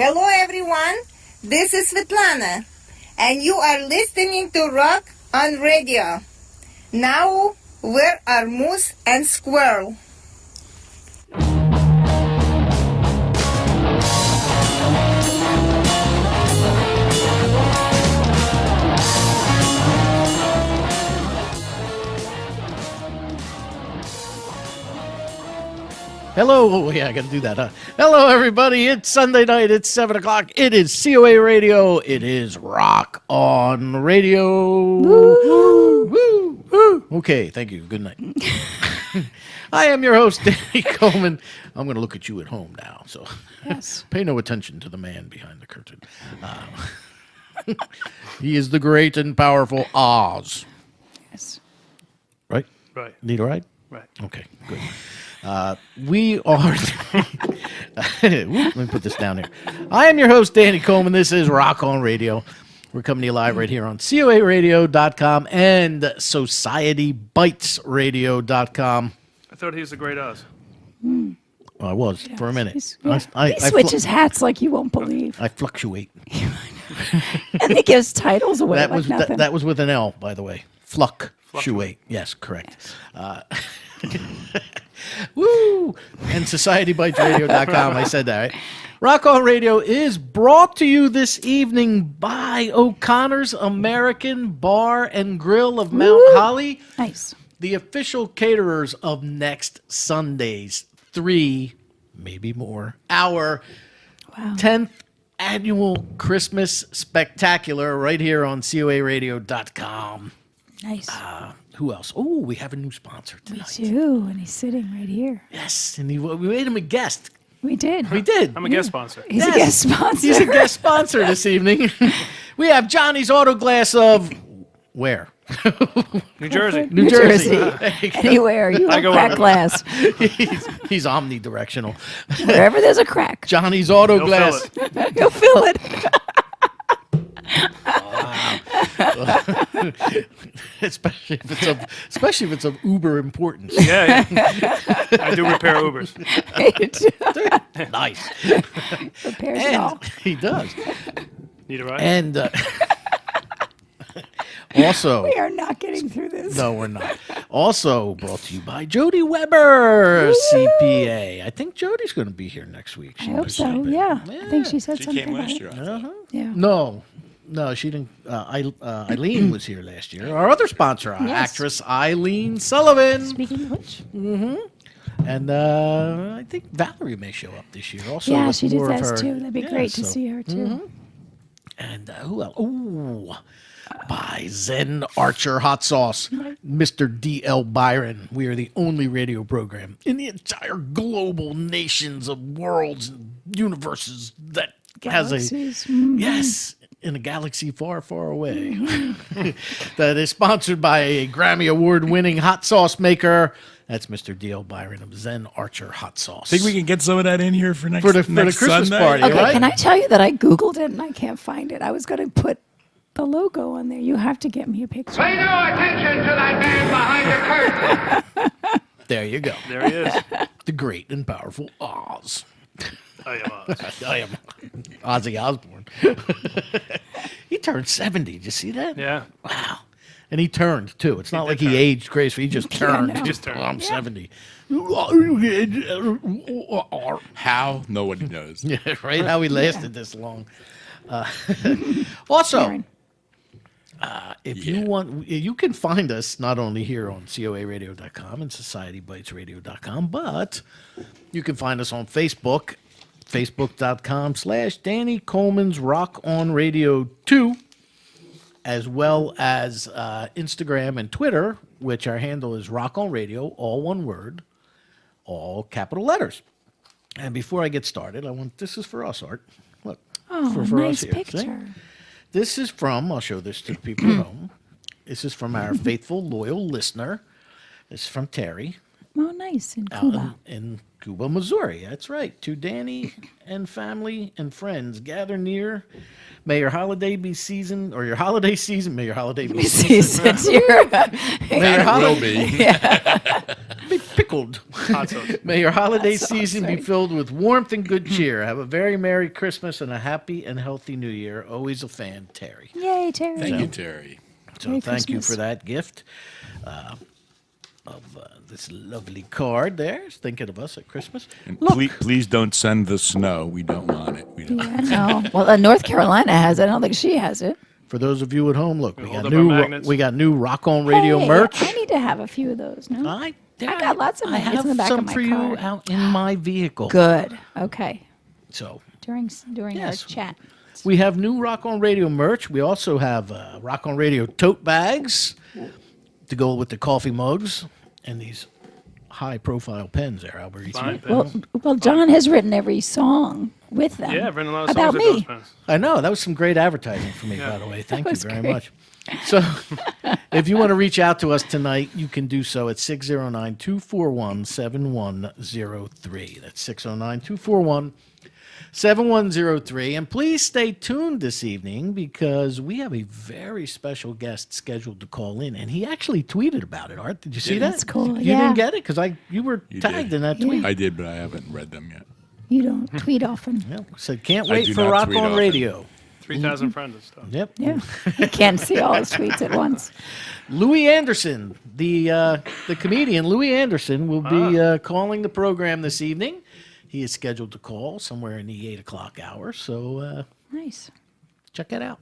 Hello everyone, this is Svetlana, and you are listening to Rock on Radio. Now, where are Moose and Squirrel? Hello. Oh, yeah, I got to do that, huh? Hello, everybody. It's Sunday night. It's 7 o'clock. It is COA Radio. It is Rock on Radio. Woo, woo, woo. Okay, thank you. Good night. I am your host, Danny Coleman. I'm going to look at you at home now, so yes. Pay no attention to the man behind the curtain. He is the great and powerful Oz. Yes. Right? Right. Need a ride? Right. Okay, good. We are... Let me put this down here. I am your host, Danny Coleman. This is Rock on Radio. We're coming to you live right here on COARadio.com and SocietyBitesRadio.com. I thought he was the great Oz. Well, I was for a minute. He I switches hats like you won't believe. I fluctuate. And he gives titles away That like was nothing. that was with an L, by the way. Fluctuate. Yes, correct. Yes. Woo! And SocietyBitesRadio.com. I said that, right? Rock on Radio is brought to you this evening by O'Connor's American Bar and Grill of Mount Holly. Nice. The official caterers of next Sunday's 3, maybe more, our 10th annual Christmas spectacular right here on COARadio.com. Nice. Who else? Oh, we have a new sponsor tonight. We do, and he's sitting right here. Yes, and we made him a guest. We did. We did. I'm a guest sponsor. He's a guest sponsor. He's a guest sponsor this evening. We have Johnny's Auto Glass of where? New Jersey. New Jersey. Anywhere. You have crack glass. He's omnidirectional. Wherever there's a crack. Johnny's Auto He'll Glass. fill it. You'll fill it. especially if it's of uber importance. Yeah. I do repair Ubers. Nice. Repairs it all. He does. Need a ride? And also, We are not getting through this. no, we're not. Also brought to you by Jody Weber, CPA. I think Jody's going to be here next week. I hope so. Yeah. I think she said She something came about last it. year. Yeah. No, she didn't. Eileen was here last year. Our other sponsor, actress Eileen Sullivan. Speaking of which. And I think Valerie may show up this year also. Yeah, with she did more of that her- too. That'd be Yeah, great to so- see her too. And who else? Ooh, by Zen Archer Hot Sauce, Mr. D.L. Byron. We are the only radio program in the entire global nations of worlds and universes that Galaxies. has a yes, in a galaxy far, far away. That is sponsored by a Grammy Award-winning hot sauce maker. That's Mr. D.L. Byron of Zen Archer Hot Sauce. Think we can get some of that in here for next For the Christmas Sunday? party, Okay, right? can I tell you that I Googled it and I can't find it? I was going to put the logo on there. You have to get me a picture. Pay no attention to that man behind the curtain. There you go. There he is. The great and powerful Oz. I am Oz. I am Ozzy Osbourne. He turned 70. Did you see that? Yeah. Wow. And he turned, too. It's not did like he turn. aged gracefully. He just turned. no. He just turned. Oh, I'm 70. How? Nobody knows. Yeah, right? How he lasted this long. Also, Karen. if you want, you can find us not only here on COARadio.com and SocietyBitesRadio.com, but you can find us on Facebook, Facebook.com/Danny Coleman's Rock on Radio 2, as well as Instagram and Twitter, which our handle is Rock on Radio, all one word, all capital letters. And before I get started, this is for us, Art. Look, Oh, for nice us here. See? picture. This is from, I'll show this to the people at home. This is from our faithful, loyal listener. This is from Terry Oh, nice. In out Cuba. in Cuba, Missouri. That's right. To Danny and family and friends, gather near. May your holiday be seasoned, or your holiday season, may your holiday be seasoned. Since you're May your Will holiday, be. pick pickled. Hot sauce. May your holiday Sauce, season be right. filled with warmth and good cheer. Have a very Merry Christmas and a happy and healthy New Year. Always a fan, Terry. Yay, Terry. Thank you, Terry. So Merry thank you Christmas. for that gift of this lovely card there. It's thinking of us at Christmas. And please don't send the snow. We don't want it. We don't. Yeah, no. Well, North Carolina has it. I don't think she has it. For those of you at home, look, Hold up our magnets. we got new Rock On Radio Hey, merch. I need to have a few of those. No. I got lots of I magnets have in the back some of my for car. you out in my vehicle. Good. Okay. So During Yes. our chat. we have new Rock On Radio merch. We also have Rock On Radio tote bags to go with the coffee mugs and these high-profile pens there, Alberici. Fine pens. Well, John has written every song with them. Yeah, I've written a lot of about songs with those me. pens. I know. That was some great advertising for me, Yeah. by the way. Thank you was very great. much. So if you want to reach out to us tonight, you can do so at 609-241-7103. That's 609-241-7103. And please stay tuned this evening because we have a very special guest scheduled to call in. And he actually tweeted about it, Art. Did you see that? That's cool, You yeah. didn't get it? Because you were You tagged did. in that tweet. I did, but I haven't read them yet. You don't tweet often. Yeah, said, can't I wait do for not Rock tweet On often. Radio. 3,000 friends and stuff. Yep. Yeah. You can't see all his tweets at once. Louis Anderson, the comedian Louis Anderson, will be calling the program this evening. He is scheduled to call somewhere in the 8 o'clock hour, so Nice. check that out.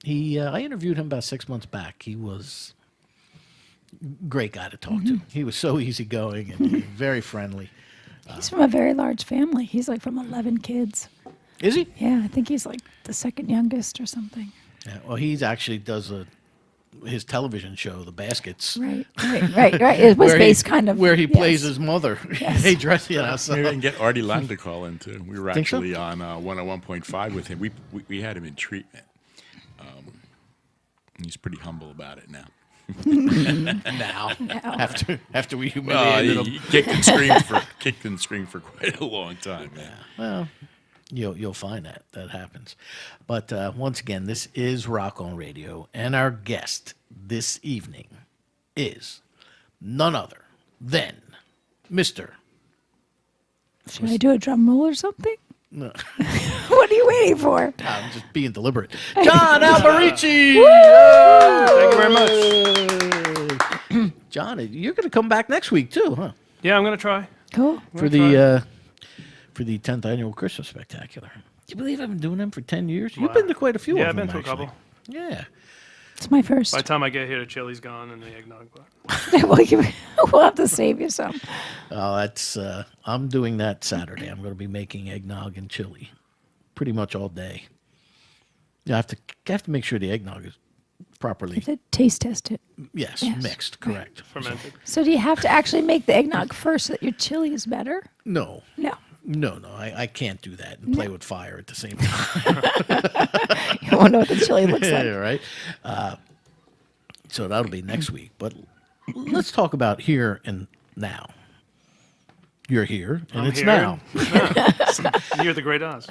I interviewed him about 6 months back. He was a great guy to talk to. He was so easygoing and very friendly. He's from a very large family. He's like from 11 kids. Is he? Yeah, I think he's like the second youngest or something. Yeah, well, he actually does his television show, The Baskets. Right. It was where based kind of where he yes. plays his mother. Yes. He dressed, so. Maybe I can get Artie Lang to call in too. We were Think so? actually on 101.5 with him. We had him in treatment. He's pretty humble about it now. now after we humiliated He him. kicked and screamed for quite a long time. Man. Well, you'll find that happens. But once again, this is Rock On Radio, and our guest this evening is none other than Mr. Should I do a drum roll or something? No, What are you waiting for? I'm just being deliberate. John Alberici. Thank you very much. much. John, you're going to come back next week too, huh? Yeah, I'm going to try. Cool. For the 10th annual Christmas Spectacular. Do you believe I've been doing them for 10 years? You've Wow. been to quite a few Yeah, of I've them, been to a actually. couple. Yeah. It's my first. By the time I get here, the chili's gone and the eggnog. But We'll have to save you some. Oh, that's I'm doing that Saturday. I'm going to be making eggnog and chili, pretty much all day. I have to make sure the eggnog is properly To taste test it. yes, Yes. mixed, correct. fermented. So do you have to actually make the eggnog first so that your chili is better? No, No. I can't do that and play with fire at the same time. You won't know what the chili looks like. Yeah, right. So that'll be next week. But let's talk about here and now. You're here, and I'm it's here. now. Near the Great Oz.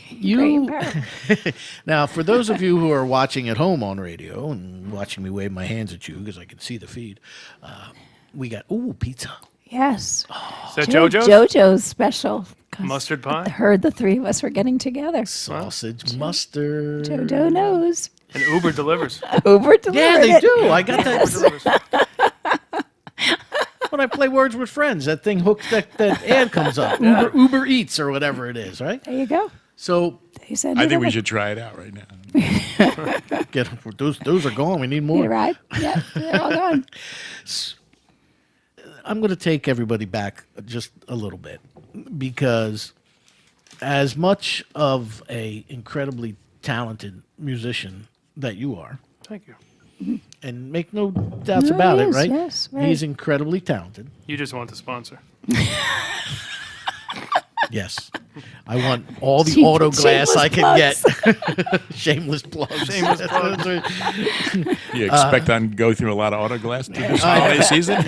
You Great power. now, for those of you who are watching at home on radio and watching me wave my hands at you because I can see the feed, we got pizza. Yes. Is that JoJo's? JoJo's special. 'Cause Mustard I pie? heard the three of us were getting together. Sausage, mustard. JoJo knows. And Uber delivers. Uber delivered Yeah, they it. do. I got that Delivers. when I play Words with Friends. That thing hooks that ad comes up. Uber Eats or whatever it is, right? There you go. So They said, I think we should try it out right now. get those are gone. We need Need a more. ride? Yeah, they're all gone. I'm going to take everybody back just a little bit because as much of a incredibly talented musician that you are, Thank you. and make no doubts No, about he it, is, right? yes, right. He's incredibly talented. You just want the sponsor. Yes. I want all the Cheap- auto glass shameless I can get. plugs. Shameless plugs. Shameless plugs. You expect to go through a lot of autoglass this holiday season?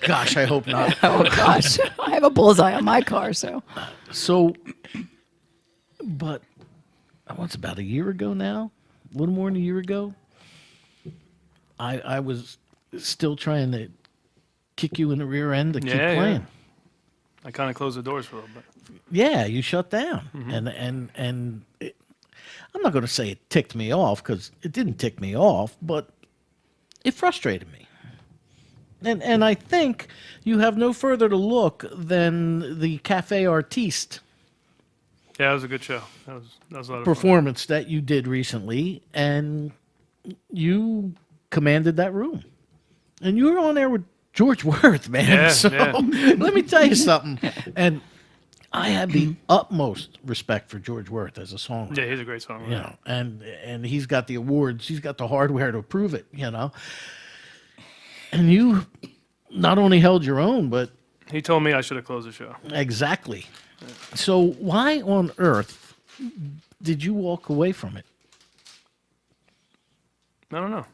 Gosh, I hope not. Oh, gosh. I have a bullseye on my car, so. So, but what's about a year ago now? A little more than a year ago? I was still trying to kick you in the rear end to keep Yeah, playing. I kind of closed the doors for a little bit. Yeah, you shut down, and I'm not going to say it ticked me off because it didn't tick me off, but it frustrated me. And I think you have no further to look than the Cafe Artiste Yeah, it was a good show. That was a lot of fun. performance that you did recently, and you commanded that room. And you were on there with George Worth, man. Yeah, so yeah. let me tell you something. And I have the utmost respect for George Worth as a songwriter. Yeah, he's a great songwriter. You know, and he's got the awards, he's got the hardware to prove it, you know. And you not only held your own, but He told me I should have closed the show. exactly. So why on earth did you walk away from it? I don't know.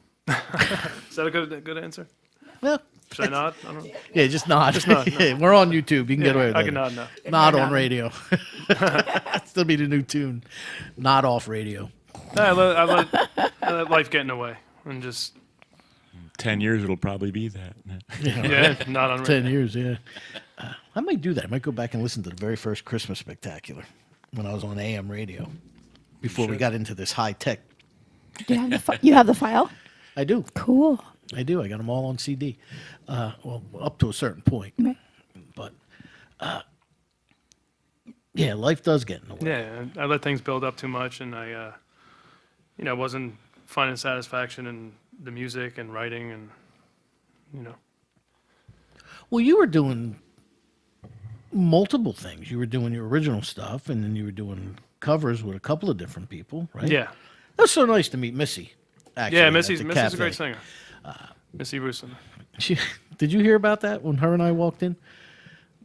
Is that a good answer? Well, Should I nod? I don't know. yeah, just nod. Just nod, no. We're on YouTube. You can get away with I it. can nod now. Nod on radio. Still be the new tune. Nod off radio. I let life get in the way and just 10 years, it'll probably be that. not on 10 years, yeah. I might do that. I might go back and listen to the very first Christmas Spectacular when I was on AM radio before we got into this high tech. You have the file? I do. Cool. I do. I got them all on CD. Well, up to a certain point. Right. But, yeah, life does get in the way. Yeah, I let things build up too much, and I wasn't finding satisfaction in the music and writing, and Well, you were doing multiple things. You were doing your original stuff, and then you were doing covers with a couple of different people, right? yeah, That was so nice to meet Missy. Actually, yeah. at Missy's the a cafe. great singer. Missy Rusin. Did you hear about that when her and I walked in?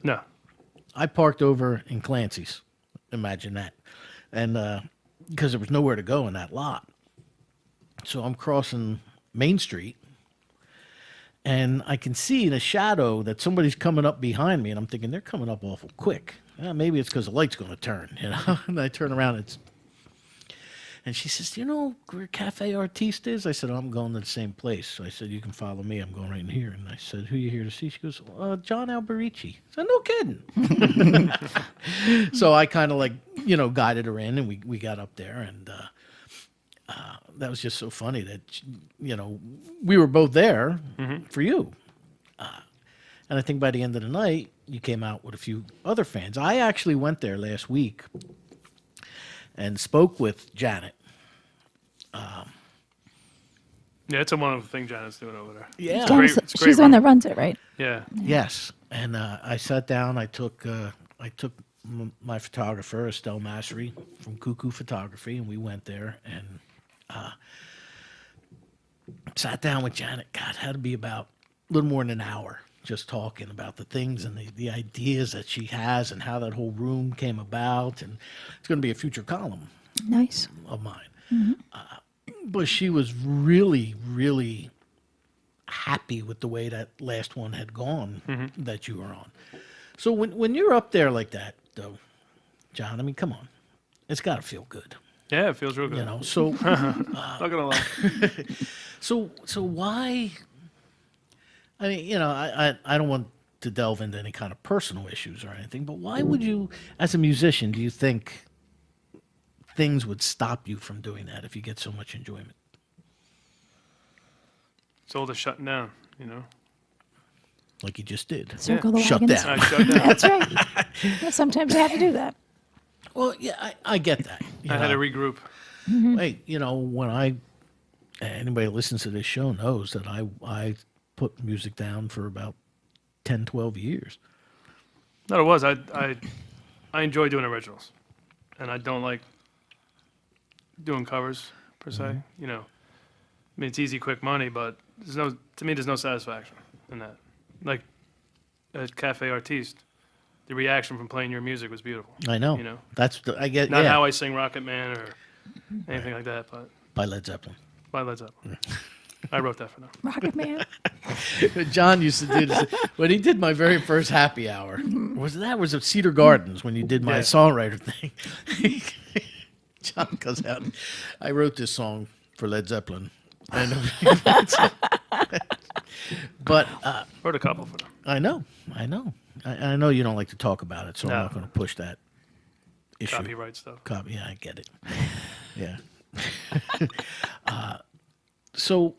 No, I parked over in Clancy's. Imagine that. And because there was nowhere to go in that lot. So I'm crossing Main Street, and I can see in a shadow that somebody's coming up behind me, and I'm thinking, they're coming up awful quick. Maybe it's because the light's going to turn, you know? And I turn around, and she says, "Do you know where Cafe Artiste is?" I said, "I'm going to the same place." So I said, "You can follow me. I'm going right in here." And I said, "Who you here to see?" She goes, "John Alberici." I said, "No kidding." So I kind of guided her in, and we got up there, and that was just so funny that, we were both there for you. And I think by the end of the night, you came out with a few other fans. I actually went there last week and spoke with Janet. yeah, it's a wonderful thing Janet's doing over there. Yeah. It's great. It's a great She's the one run. that runs it, right? Yeah, Yes. And I sat down. I took my photographer, Estelle Massery from Cuckoo Photography, and we went there and sat down with Janet. God, had to be about a little more than an hour just talking about the things and the ideas that she has and how that whole room came about. And it's going to be a future column Nice. of mine. But she was really, really happy with the way that last one had gone that you were on. So when you're up there like that, though, John, I mean, come on. It's got to feel good, yeah, it feels real good. you know? So, Not gonna lie. so why? I mean, I don't want to delve into any kind of personal issues or anything, but why would you, as a musician, do you think things would stop you from doing that if you get so much enjoyment? It's all the shutting down, Like you just did. Circle the Shut wagons. down. I shut down. That's right. Yeah, sometimes you have to do that. Well, yeah, I get that. You I had to know. regroup. Hey, when anybody who listens to this show knows that I put music down for about 10, 12 years. No, it was. I enjoy doing originals, and I don't like doing covers per se. I mean, it's easy, quick money, but to me, there's no satisfaction in that. Like at Cafe Artiste, the reaction from playing your music was beautiful. I know. I get Not yeah. how I sing Rocket Man or anything like that, but By Led Zeppelin. by Led Zeppelin. I wrote that for them. Rocket Man. John used to do this when he did my very first happy hour. Was at Cedar Gardens when you did my Yeah. songwriter thing. John goes out. I wrote this song for Led Zeppelin, and But Wrote a couple for them. I know. I know you don't like to talk about it, so I'm No. not going to push that issue. Copyright stuff. Yeah, I get it. Yeah. So,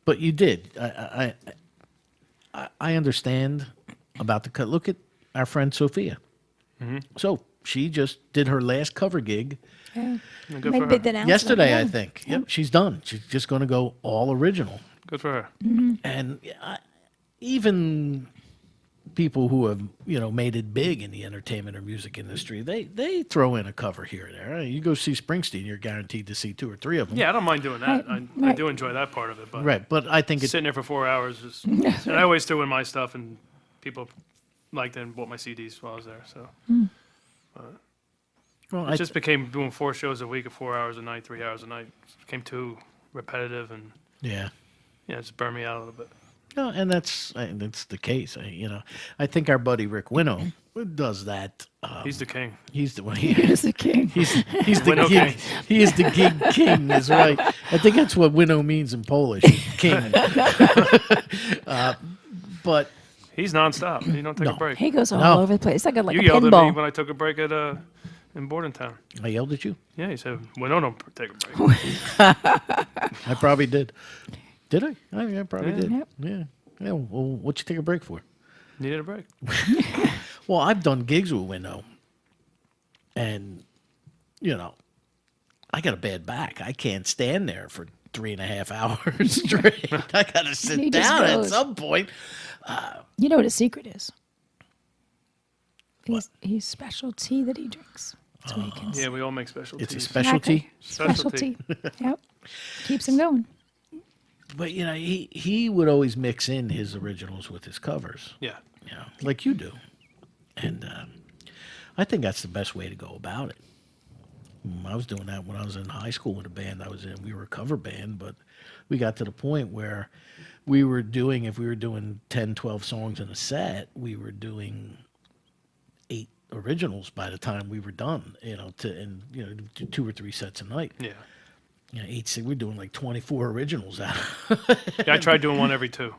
but you did. I understand about the cut. Look at our friend Sophia. So she just did her last cover gig Yeah. Good for Made her. big announcement. yesterday, yeah. I think. Yep, she's done. She's just going to go all original. Good for her. And even people who have made it big in the entertainment or music industry, they throw in a cover here and there. You go see Springsteen, you're guaranteed to see 2 or 3 of them. Yeah, I don't mind doing that. I Right. do enjoy that part of it. But Right, but I think it's sitting there for 4 hours, and I always threw in my stuff, and people liked it and bought my CDs while I was there. So well, it just became doing 4 shows a week at 4 hours a night, 3 hours a night. It became too repetitive, and yeah. it just burned me out a little bit. No, and that's the case. I think our buddy Rick Winnow does that. He's the king. He's the one. He's the king. He's the Winnow gig. king. He is the gig king. That's right. I think that's what Winnow means in Polish. King. But He's nonstop. He don't take No. a break. He goes all No. over the place. It's like a You yelled at me pinball. when I took a break at in Bordentown. I yelled at you. Yeah, he said, "Well, no, don't take a break." I probably did. Did I? I probably Yeah. did. Yep. Yeah. Yeah. Well, what'd you take a break for? Needed a break. Well, I've done gigs with Winnow, and I got a bad back. I can't stand there for 3.5 hours straight. I got to sit He just down at goes. some point. You know what his secret is? He's special tea that he drinks. That's what he can Yeah, we all make special It's a teas. specialty. Specialty. Yep. Keeps him going. But he would always mix in his originals with his covers, Yeah. like you do, and I think that's the best way to go about it. I was doing that when I was in high school with a band I was in. We were a cover band, but we got to the point where we were doing, if we were doing 10, 12 songs in a set, we were doing 8 originals by the time we were done, do 2 or 3 sets a night. Yeah. 8, we're doing like 24 originals out. Yeah, I tried doing one every 2.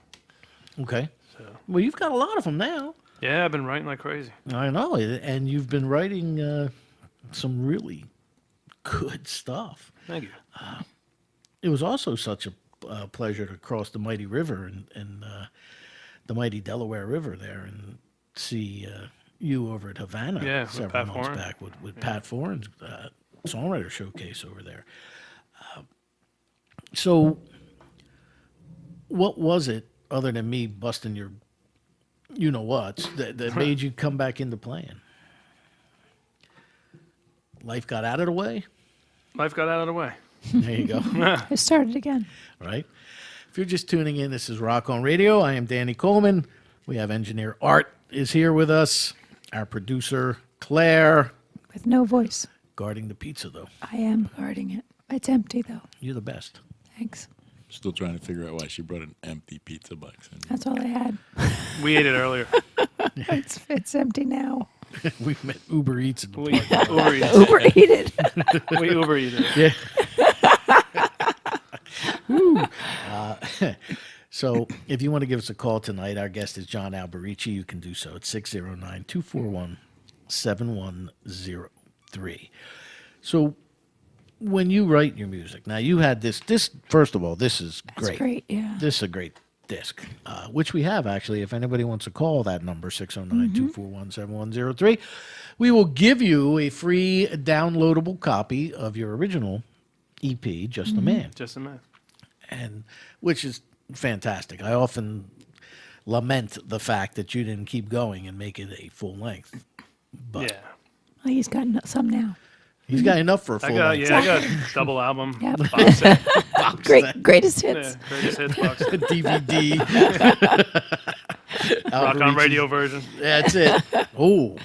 Okay. So. Well, you've got a lot of them now. Yeah, I've been writing like crazy. I know, and you've been writing some really good stuff. Thank you. It was also such a pleasure to cross the mighty river and the mighty Delaware River there and see you over at Havana Yeah, with several Pat months Foran. back with Pat Foran's songwriter showcase over there. So what was it, other than me busting your you-know-whats, that made you come back into playing? Life got out of the way? Life got out of the way. There you go. It started again. Right? If you're just tuning in, this is Rock on Radio. I am Danny Coleman. We have engineer Art is here with us. Our producer, Claire. With no voice. Guarding the pizza, though. I am guarding it. It's empty, though. You're the best. Thanks. Still trying to figure out why she brought an empty pizza box in. That's all I had. We ate it earlier. It's empty now. We met Uber Eats in the We park. Uber Eats. Uber eat it. We Uber Eats it. Yeah. So if you want to give us a call tonight, our guest is John Alberici. You can do so at 609-241-7103. So when you write your music, now you had this first of all, this is That's great. great, yeah. This is a great disc, which we have actually. If anybody wants to call that number, 609-241-7103, we will give you a free downloadable copy of your original EP, Just a Man, Just a man. and which is fantastic. I often lament the fact that you didn't keep going and make it a full length. But Yeah. Well, he's got some now. he's got enough for a full length. I got a double album. Yep. Box set. Greatest Yeah, hits. greatest hits box set. DVD. Rock on Radio version. That's it. Oh,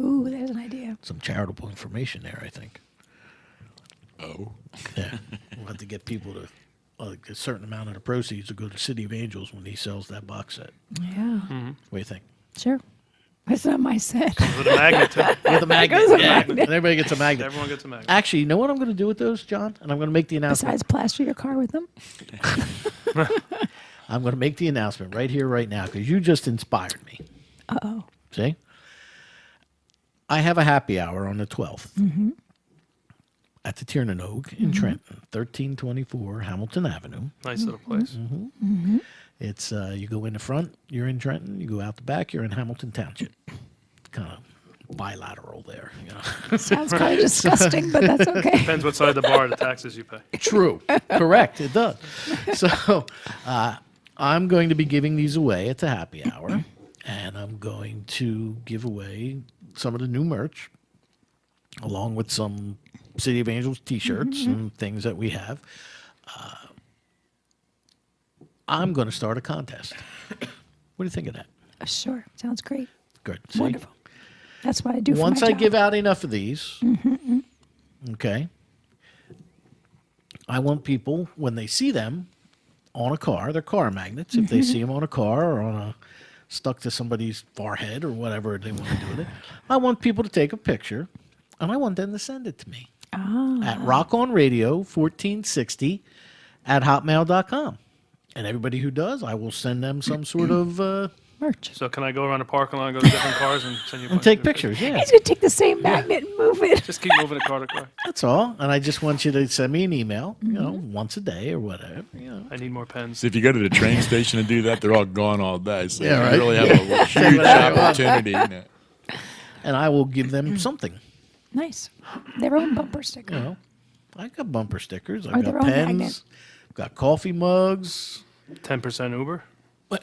Ooh, there's an idea. some charitable information there, I think. Oh. Yeah, we'll have to get people to a certain amount of the proceeds to go to City of Angels when he sells that box set. Yeah. What do you think? Sure. It's not my set. With a magnet, too. With a magnet. goes a Yeah, magnet. everybody gets a magnet. Everyone gets a magnet. Actually, you know what I'm going to do with those, John? And I'm going to make the announcement. Besides plaster your car with them. I'm going to make the announcement right here, right now, because you just inspired me. Uh-oh. See? I have a happy hour on the 12th at the Tiernan in Trenton, 1324 Hamilton Avenue. Nice little place. It's you go in the front, you're in Trenton. You go out the back, you're in Hamilton Township. It's kind of bilateral there. You know? Sounds kind of disgusting, but that's okay. Depends what side of the bar the taxes you pay. True. Correct. It does. So I'm going to be giving these away at the happy hour, and I'm going to give away some of the new merch, along with some City of Angels T-shirts and things that we have. I'm going to start a contest. What do you think of that? Sure. Sounds great. Good. See? Wonderful. That's what I do for Once my I job. give out enough of these, okay, I want people, when they see them on a car, they're car magnets, if they see them on a car or on a stuck to somebody's forehead or whatever they want to do with it, I want people to take a picture, and I want them to send it to me at rockonradio1460 at hotmail.com. And everybody who does, I will send them some sort of... merch. So can I go around the parking lot and go to different cars and send you a and bunch take of pictures, yeah. He's going to take the same magnet and move it. Just keep moving it car to car. That's all. And I just want you to send me an email, you know, once a day or whatever, you know. I need more pens. So if you go to the train station and do that, they're all gone all day. So Yeah, you right. really have a huge opportunity. You know. And I will give them something. Nice. Their own bumper sticker. You know, I got bumper stickers. I Or their got own pens. magnet. Got coffee mugs. 10% Uber. I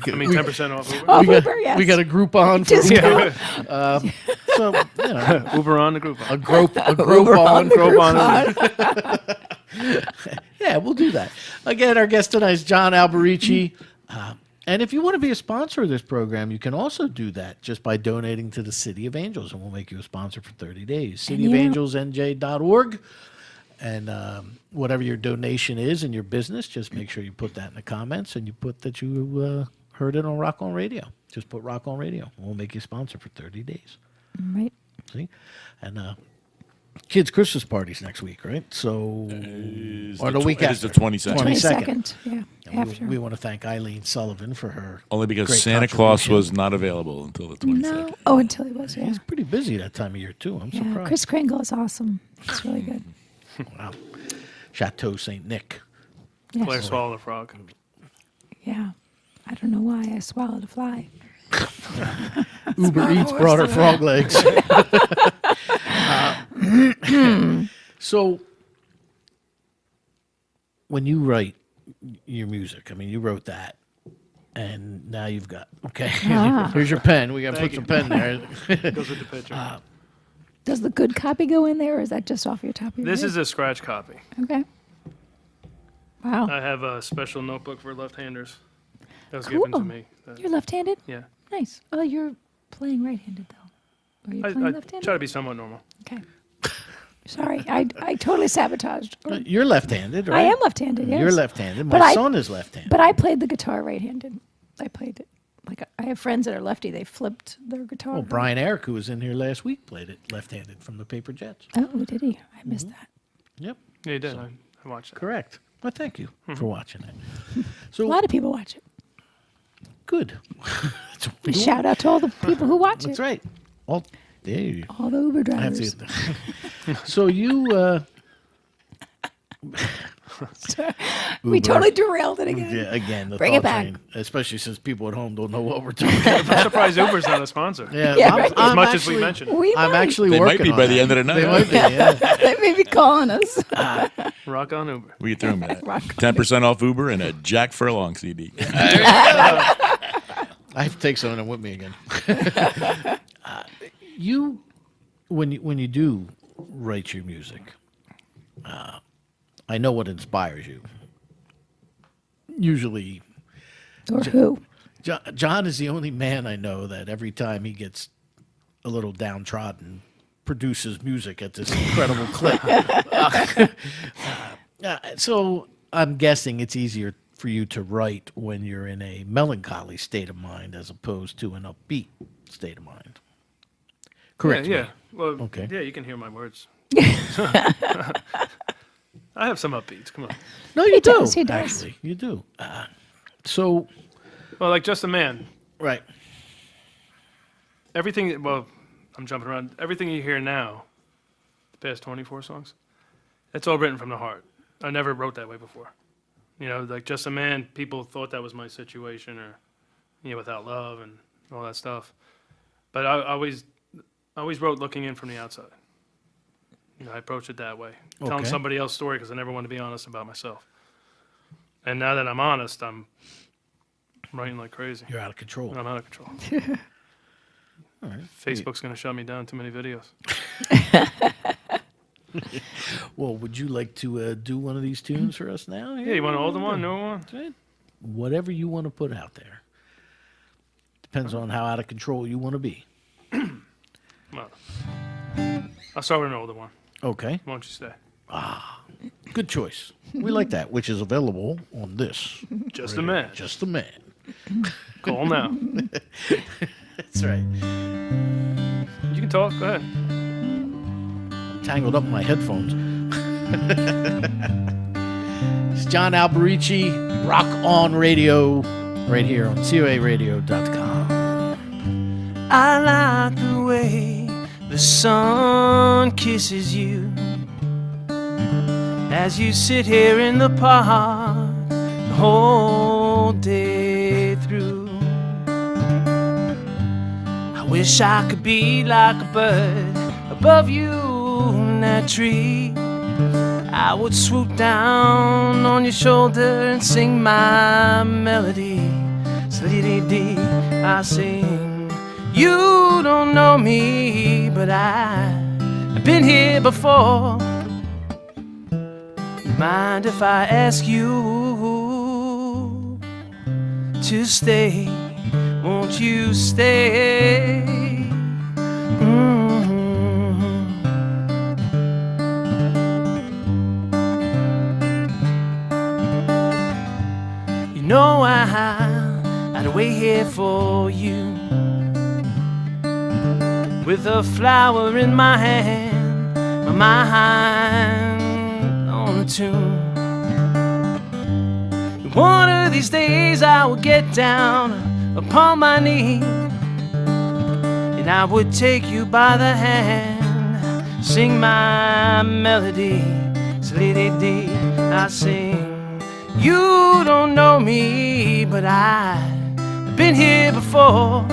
We- mean, 10% off Uber. Oh, we got, Uber, yes. we got a Groupon for Just Uber. Yeah. So, you know, Uber on the group. a Groupon. Groupon. Yeah, we'll do that. Again, our guest tonight is John Alberici. And if you want to be a sponsor of this program, you can also do that just by donating to the City of Angels, and we'll make you a sponsor for 30 days. cityofangelsnj.org. And whatever your donation is in your business, just make sure you put that in the comments, and you put that you heard it on Rock On Radio. Just put Rock On Radio. We'll make you a sponsor for 30 days. Right. See? And kids' Christmas parties next week, right? So, or the week It is after. the 22nd. 22nd. Yeah. And After. we want to thank Eileen Sullivan for her. Only because great Santa Claus contribution. was not available until the 22nd. No. Oh, until he was, yeah. He's pretty busy that time of year, too. I'm Yeah. surprised. Chris Kringle is awesome. It's really good. Wow. Chateau St. Nick. Yes. Claire swallowed a frog. Yeah. I don't know why I swallowed a fly. Uber Eats brought her frog legs. So, when you write your music, I mean, you wrote that, and now you've got, okay, here's your pen. We got to put Thank some you. pen there. Goes with the picture. Does the good copy go in there, or is that just off your top of your This head? is a scratch copy. Okay. Wow. I have a special notebook for left-handers that was given Cool. to me. You're left-handed? Yeah. Nice. Oh, you're playing right-handed, though. Are you I playing try left-handed? to be somewhat normal. Okay. Sorry, I totally sabotaged. You're left-handed, right? I am left-handed, yes. You're left-handed. But My I- son is left-handed. But I played the guitar right-handed. I played it. Like, I have friends that are lefty. They flipped their guitar. Well, Brian Eric, who was in here last week, played it left-handed from the Paper Jets. Oh, did he? I missed that. Yep, Yeah, you did. I watched it. correct. Well, thank you for watching it. So A lot of people watch it. good. Shout out to all the people who watch That's it. right. All there you All the Uber I have drivers. to. So you. We totally derailed it again. Yeah, again, the Bring it thought back. train, especially since people at home don't know what we're talking about. I'm surprised Uber's not a sponsor. Yeah, Yeah, I'm, right. I'm As much as we actually- mentioned. We I'm might. actually They working might be on by that. the end of the night. They might be, yeah. They may be calling us. Rock on Uber. We get through them. Rock 10% off Uber and a Jack Furlong CD. I have to take some of them with me again. When you do write your music, I know what inspires you. Usually, Or who? John is the only man I know that every time he gets a little downtrodden, produces music at this incredible clip. So I'm guessing it's easier for you to write when you're in a melancholy state of mind as opposed to an upbeat state of mind. Correct. Yeah. me. Well, Okay. yeah, you can hear my words. I have some upbeats. Come on. No, you He do. does, he does. Actually, you do. So, Well, like Just a Man. right. Everything. Well, I'm jumping around. Everything you hear now, the past 24 songs, it's all written from the heart. I never wrote that way before. You know, like Just a Man. People thought that was my situation, or without love and all that stuff. But I always wrote looking in from the outside. I approach it that way, telling Okay. somebody else's story because I never want to be honest about myself. And now that I'm honest, I'm writing like crazy. You're out of control. I'm out of control. All right. Facebook's going to shut me down. Too many videos. Well, would you like to do one of these tunes for us now? Yeah, you want an older one, newer one? Whatever you want to put out there. Depends on how out of control you want to be. Well, I'll start with an older one. Okay. Won't you stay? Good choice. We like that, which is available on this. Just a Man. Just a Man. Call now. That's right. You can talk. Go ahead. Tangled up in my headphones. It's John Alberici, Rock On Radio, right here on COARadio.com. I like the way the sun kisses you as you sit here in the park the whole day through. I wish I could be like a bird above you in that tree. I would swoop down on your shoulder and sing my melody. Slee-dee-dee, I sing. You don't know me, but I've been here before. Mind if I ask you to stay? Won't you stay? You know I'd wait here for you with a flower in my hand, my mind on a tune. One of these days I will get down upon my knee, and I would take you by the hand, sing my melody. Slee-dee-dee, I sing. You don't know me, but I've been here before.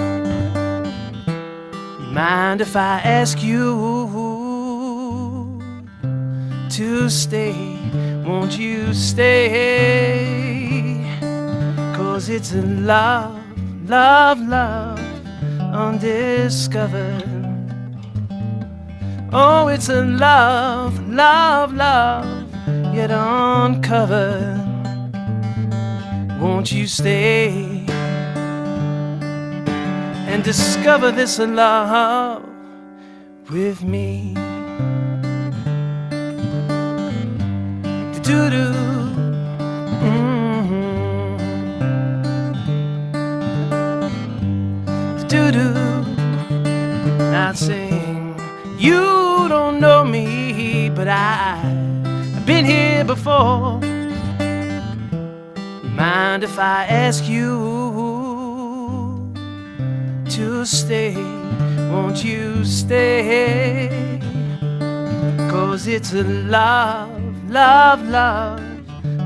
Mind if I ask you to stay? Won't you stay? 'Cause it's a love, love, love undiscovered. Oh, it's a love, love, love yet uncovered. Won't you stay and discover this love with me? Do-do-do. Do-do. I sing. You don't know me, but I've been here before. Mind if I ask you to stay? Won't you stay? 'Cause it's a love, love, love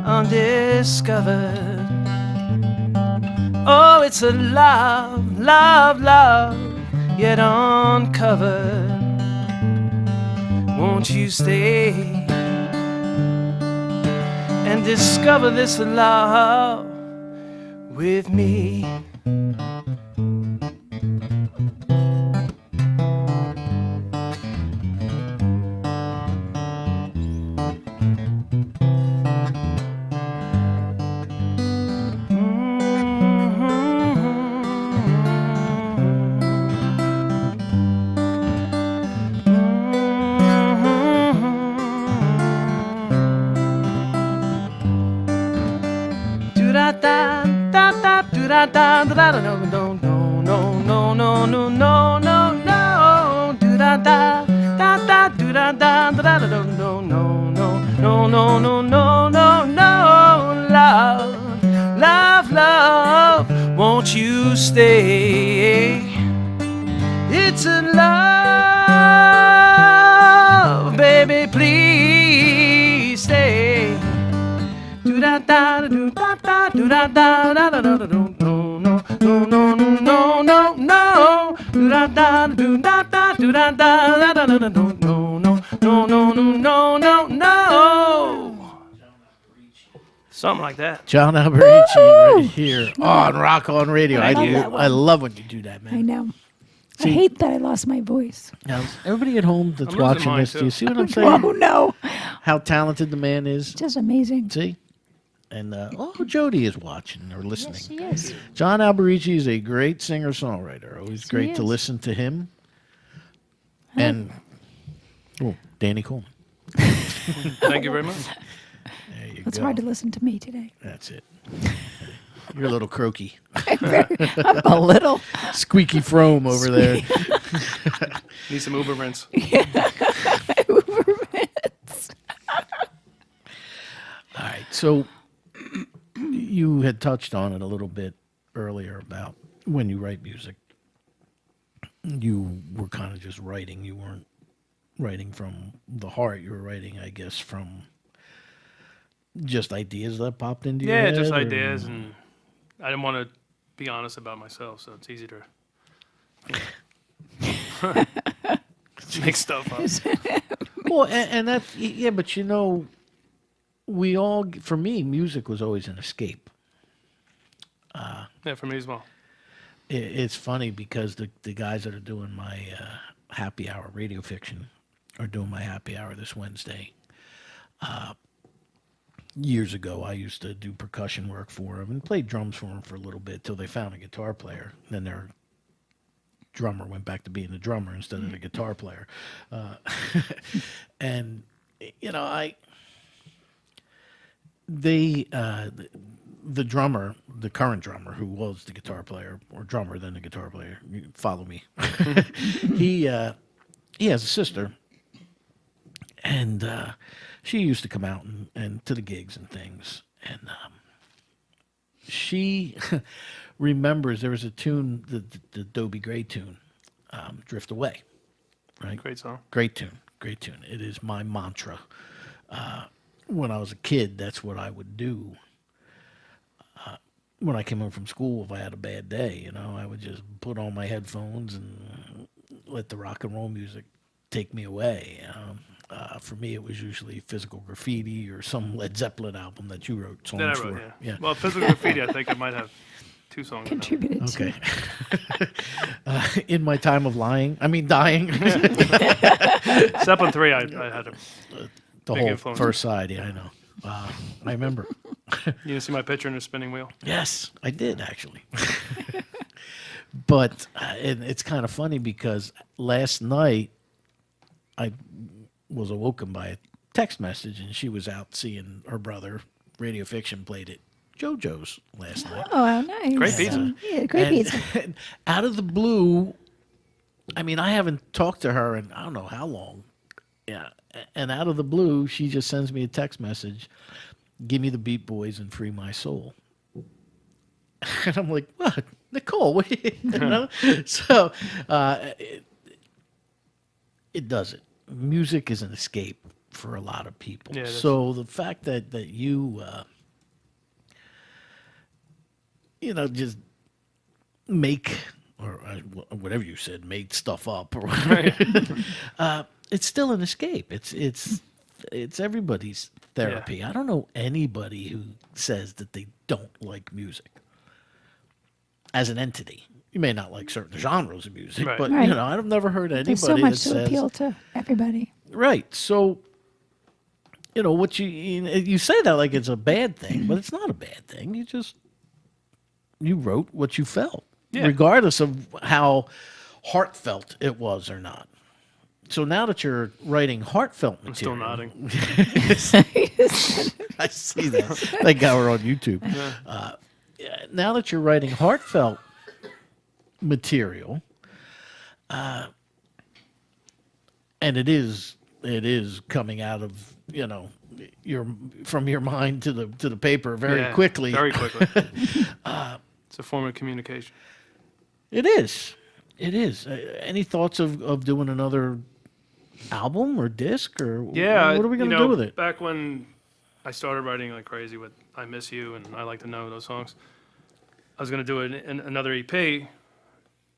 undiscovered. Oh, it's a love, love, love yet uncovered. Won't you stay and discover this love with me? No, no, no, no, no, no, love, love, love, won't you stay? It's a love, baby, please stay. Do da da do da da do da da da da da do no no no no no no no do da da do da da do da da da da da do no no no no no no no. Something like that. John Alberici right here on Rock On Radio. I love that one. I love when you do that, man. I know. See- I hate that I lost my voice. Now, everybody at home that's I'm losing watching mine, this, do too. you see what I'm saying? Oh no, How talented the man is. just amazing. See? And, Jody is watching or listening. She is. John Alberici is a great singer-songwriter. Always Yes, great he to is. listen to him. And, Danny Coleman. Thank you very much. There you It's go. hard to listen to me today. That's it. You're a little croaky. I'm a little. Squeaky Frome over there. Need some Uber rinse. All right, so you had touched on it a little bit earlier about when you write music. You were kind of just writing. You weren't writing from the heart. You were writing, I guess, from just ideas that popped into your Yeah, head. just or- ideas, and I didn't want to be honest about myself, so it's easy to make stuff up. Well, and that's, yeah, but we all, for me, music was always an escape. Yeah, for me as well. It's funny because the guys that are doing my happy hour radio fiction are doing my happy hour this Wednesday. Years ago, I used to do percussion work for them and played drums for them for a little bit till they found a guitar player. Then their drummer went back to being the drummer instead of the guitar player. And, the drummer, the current drummer, who was the guitar player, or drummer then the guitar player, you follow me. He has a sister, and she used to come out and to the gigs and things, and she remembers there was a tune, the Dobie Gray tune, "Drift Away," right? Great song. Great tune. It is my mantra. When I was a kid, that's what I would do. When I came home from school, if I had a bad day, I would just put on my headphones and let the rock and roll music take me away. For me, it was usually Physical Graffiti or some Led Zeppelin album that you wrote songs That I wrote, for. yeah. Well, Physical Graffiti, I think I might have 2 songs. on that. Contributed Okay. In my time of dying. Zeppelin 3, I had a. The Big whole influence. first side, yeah, I know. I remember. You didn't see my picture in the spinning wheel? Yes, I did actually. But it's kind of funny because last night I was awoken by a text message, and she was out seeing her brother. Radio Fiction played at JoJo's last night. Oh, how nice. Great pizza. Yeah, great pizza. And out of the blue, I haven't talked to her in I don't know how long. Yeah. And out of the blue, she just sends me a text message, "Give me the Beat Boys and free my soul." And I'm like, "What? Nicole, what?" So it does it. Music is an escape for a lot of people. Yeah, it is. So the fact that you, just make, or whatever you said, made stuff up, or whatever, it's still an escape. It's everybody's therapy. I don't know anybody who says that they don't like music as an entity. You may not like certain genres of music, Right. but Right. I've never heard anybody There's so that much to says appeal to everybody. right. So what you say that like it's a bad thing, but it's not a bad thing. You wrote what you felt, Yeah. regardless of how heartfelt it was or not. So now that you're writing heartfelt I'm still material, nodding. I see that. Thank God we're on YouTube. Now that you're writing heartfelt material, and it is coming out of your mind to the paper very quickly. Very quickly. It's a form of communication. It is. Any thoughts of doing another album or disc or Yeah. what are we going to do with it? Back when I started writing like crazy with I Miss You and I Like to Know, those songs, I was going to do another EP,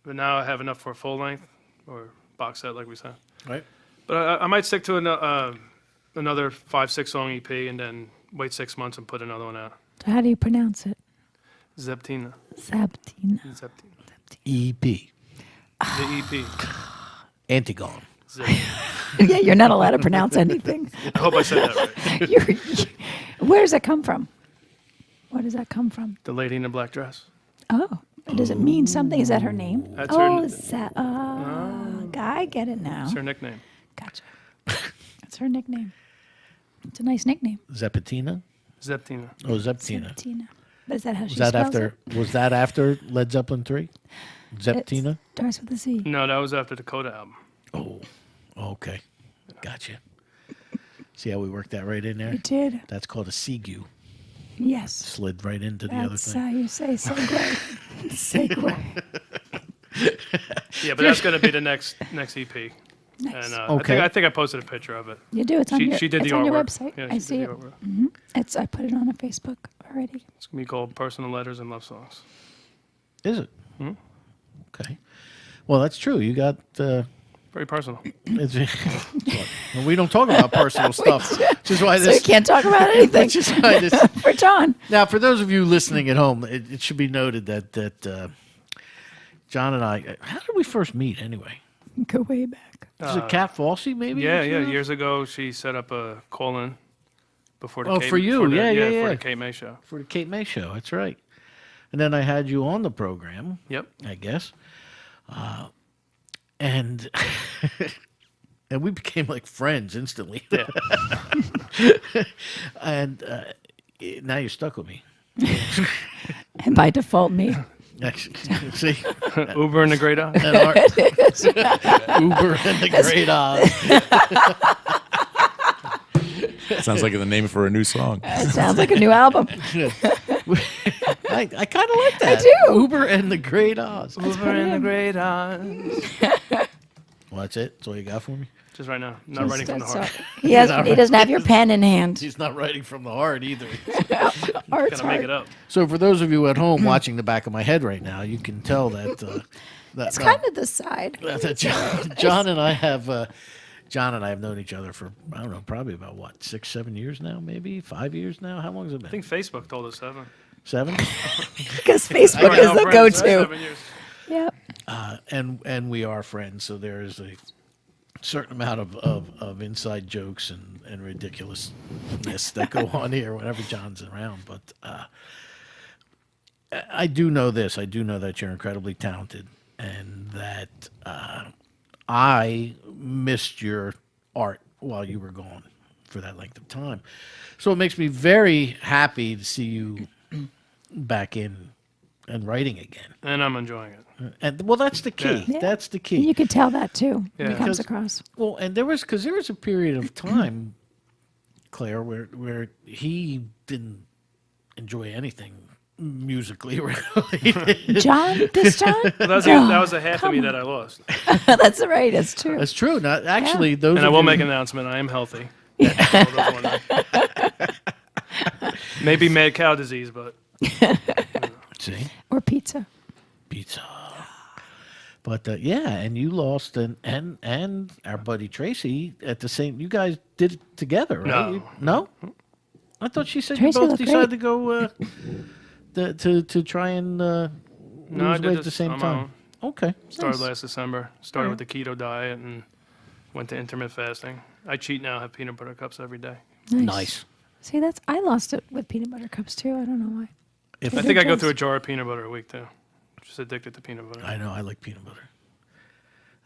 but now I have enough for a full length or box set, like we said. Right. But I might stick to another 5-6 song EP and then wait 6 months and put another one out. How do you pronounce it? Zeptina. Sabtina. EP. The EP. Antigone. Yeah, you're not allowed to pronounce anything. I hope I said that right. Where does that come from? Where does that come from? The lady in the black dress. Oh, does it mean something? Is that her name? That's her. I get it now. It's her nickname. Gotcha. That's her nickname. It's a nice nickname. Zepatina? Zeptina. Oh, Zeptina. Septina. But is that how she Was that spells after? it? Was that after Led Zeppelin 3? Zeptina. It starts with a Z. No, that was after the COA album. Oh, okay, gotcha. See how we worked that right in there? You did. That's called a segue. Yes. Slid right into the other That's thing. how you say segue. Segue. Yeah, but that's going to be the next EP. Nice. And Okay. I think I posted a picture of it. You do. It's on She did it's the on your artwork. website. Yeah, I she see did it. the artwork. I put it on Facebook already. It's going to be called Personal Letters and Love Songs. Is it? Hmm? Okay. Well, that's true. You got. Very personal. Well, we don't talk about personal stuff, which is why So you this. can't talk about anything Which is why this. for John. Now, for those of you listening at home, it should be noted that John and I. How did we first meet anyway? Go way back. Was it Kat Falsey, maybe? Yeah, that you know? Years ago, she set up a call-in before the Oh, Kate, for you. For the, Yeah. for the Kate May show. For the Kate May show, that's right. And then I had you on the program. Yep. I guess. And and we became like friends instantly. Yeah. And now you're stuck with me. And by default, me. See, Uber and the Great Eye. and Uber and the Great Oz. Sounds like the name for a new song. It sounds like a new album. I kind of like that. do. Uber and the Great Oz. Uber and the Great Eye. Well, that's it. That's all you got for me. Just right now. Not writing from the heart. He doesn't have your pen in hand. He's not writing from the heart either. Art's Gotta make it hard. up. So for those of you at home watching the back of my head right now, you can tell that It's kind of the side. that John and I have known each other for I don't know, probably about what 6-7 years now, maybe 5 years now. How long has it been? I think Facebook told us 7. 7. Because Facebook Right is now, the friends, go-to. 7 years. Yep. And we are friends, so there is a certain amount of inside jokes and ridiculousness that go on here whenever John's around. But I do know this. I do know that you're incredibly talented, and that I missed your art while you were gone for that length of time. So it makes me very happy to see you back in and writing again. And I'm enjoying it. And well, that's the key. Yeah. That's the key. You could tell that too when Yeah. it comes Because- across. Well, and there was a period of time, Claire, where he didn't enjoy anything musically related. John, this John? Well, that was a half of me that I lost. That's right. It's true. That's true. Not actually. Those And I of will you- make an announcement. I am healthy. For those wondering. Maybe mad cow disease, but See, Or pizza. pizza. But yeah, and you lost, and our buddy Tracy at the same. You guys did it together, right? No. No. I thought she said Tracy you both looked decided great. to go to try and no, I lose did weight this at the same on my time. own. Okay. Started Nice. last December. Started with the keto diet and went to intermittent fasting. I cheat now. Have peanut butter cups every day. Nice. See, I lost it with peanut butter cups too. I don't know why. If I think I go through a jar of peanut butter a week too. Just addicted to peanut butter. I know I like peanut butter.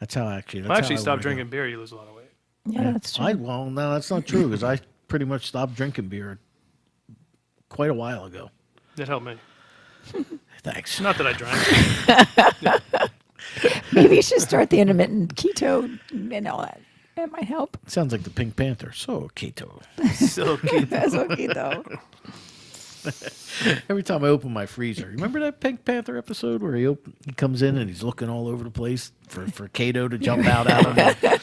That's how actually. That's Well, how actually, I stop wanna drinking go. beer, you lose a lot of weight. Yeah, that's true. Well, no, that's not true because I pretty much stopped drinking beer quite a while ago. It helped me. Thanks. Not that I drank. Maybe you should start the intermittent keto and all that. It might help. Sounds like the Pink Panther. So keto. So cute. That's okay though. Every time I open my freezer, remember that Pink Panther episode where he comes in and he's looking all over the place for Kato to jump out of him,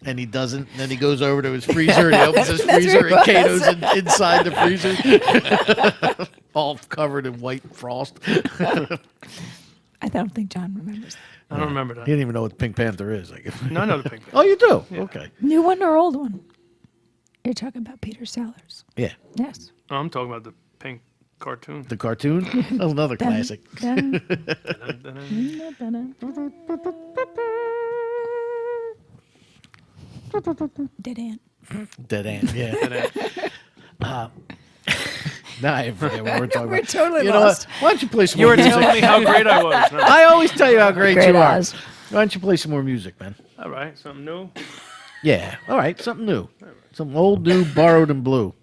and he doesn't. And then he goes over to his freezer and he opens his freezer and Kato's inside the freezer, all covered in white frost. I don't think John remembers that. I don't remember that. He didn't even know what the Pink Panther is. I guess. No, I know the Pink Panther. Oh, you do? Okay. New one or old one? You're talking about Peter Sellers. Yeah. Yes. Oh, I'm talking about the pink cartoon. The cartoon? That's another classic. Dun, Dead ant. Dead ant, yeah. Now I forget what we're talking We're about. totally You know lost. what? Why don't you play some You more were music? telling me how great I was. No. I always tell you how great Great you are. Oz. Why don't you play some more music, man? All right, something new. Yeah. All right. Something new. Something old, new, borrowed, and blue.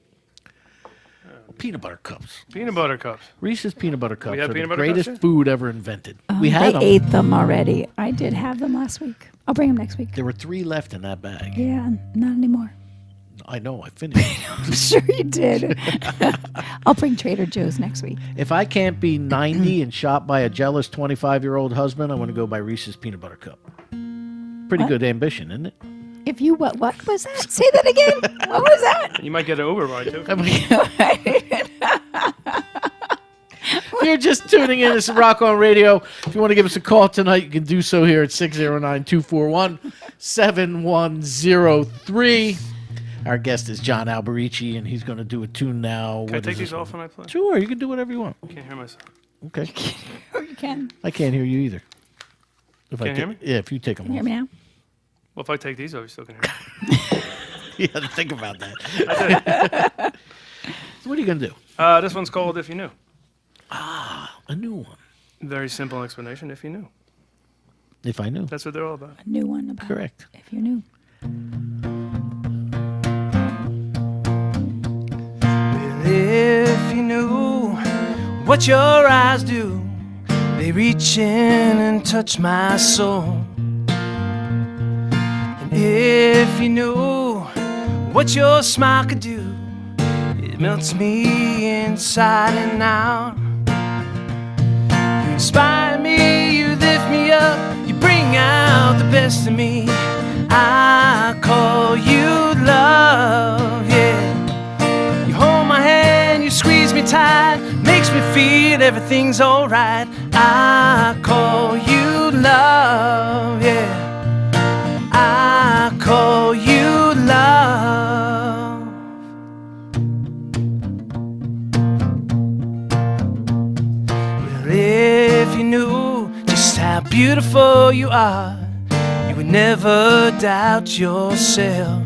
Peanut butter cups. Peanut butter cups. Reese's peanut butter cups had are the peanut butter greatest cups yet? food ever invented. We had They them. ate them already. I did have them last week. I'll bring them next week. There were 3 left in that bag. Yeah, not anymore. I know. I finished. I'm sure you did. I'll bring Trader Joe's next week. If I can't be 90 and shot by a jealous 25-year-old husband, I want to go buy Reese's peanut butter cup. Pretty What? good ambition, isn't it? If you what was that? Say that again. What was that? You might get an Uber ride too. I mean, if you're just tuning in, this is Rock On Radio. If you want to give us a call tonight, you can do so here at 609-241-7103. Our guest is John Alberici, and he's going to do a tune now. Can I What take is these this off one? when I play? Sure, you can do whatever you want. Can't hear myself. Okay. Oh, you can. I can't hear you either. If Can't hear me? Yeah, if you take them Can you off. hear me now? Well, if I take these off, you still can hear me. You got to think about that. So what are you going to do? This one's called If You Knew. A new one. Very simple explanation, if you knew. If I knew. That's what they're all about. A new one about Correct. If you knew. Well, if you knew what your eyes do, they reach in and touch my soul. And if you knew what your smile could do, it melts me inside and out. You inspire me, you lift me up, you bring out the best of me. I call you love, yeah. You hold my hand, you squeeze me tight, makes me feel everything's alright. I call you love, yeah. I call you love. Well, if you knew just how beautiful you are, you would never doubt yourself.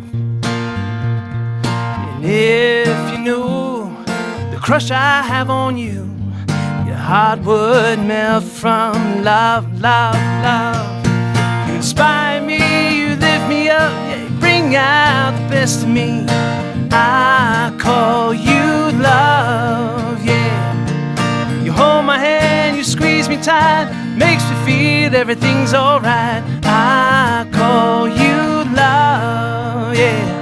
And if you knew the crush I have on you, your heart would melt from love, love, love. You inspire me, you lift me up, yeah, you bring out the best of me. I call you love, yeah. You hold my hand, you squeeze me tight, makes me feel everything's alright. I call you love, yeah.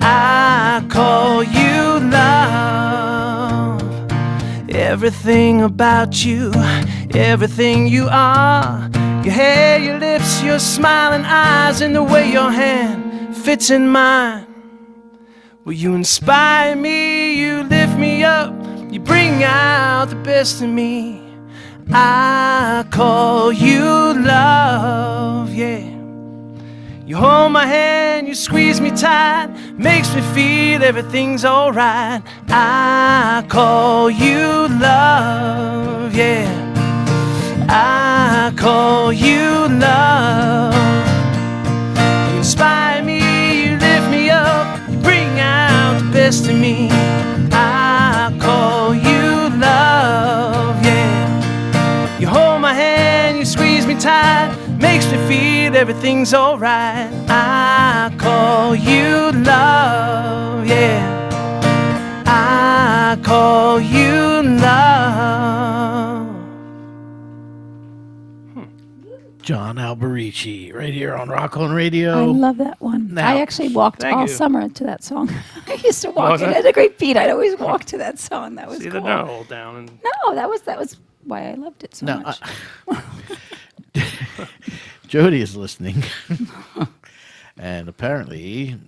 I call you love. Everything about you, everything you are, your hair, your lips, your smiling eyes, and the way your hand fits in mine. Well, you inspire me, you lift me up, you bring out the best in me. I call you love, yeah. You hold my hand, you squeeze me tight, makes me feel everything's alright. I call you love, yeah. I call you love. You inspire me, you lift me up, you bring out the best in me. I call you love, yeah. You hold my hand, you squeeze me tight, makes me feel everything's alright. I call you love, yeah. I call you love. John Alberici, right here on Rock On Radio. I love that one. Now- I actually walked Thank all you. summer to that song. I used to walk was it that? at a great beat. I'd always walk to that song. That was See, cool. they're not all down. And No, that was why I loved it so Now, much. Jody is listening, and apparently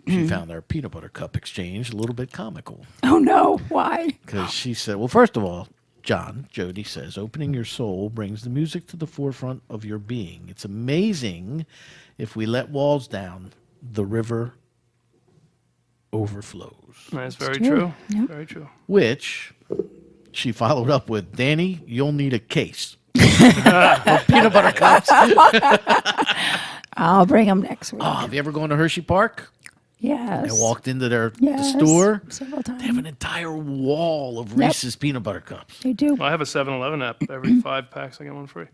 she found our peanut butter cup exchange a little bit comical Oh no, why? because she said, well, first of all, Jody says, opening your soul brings the music to the forefront of your being. It's amazing if we let walls down, the river overflows. that's very true. true. Yep. Very true. Which she followed up with, Danny, you'll need a case. Of peanut butter cups. I'll bring them next week. Oh, have you ever gone to Hershey Park? Yes. I walked into the Yes, store. several times. They have an entire wall of Reese's peanut butter cups. They do. Well, I have a 7-Eleven app. Every 5 packs, I get one free.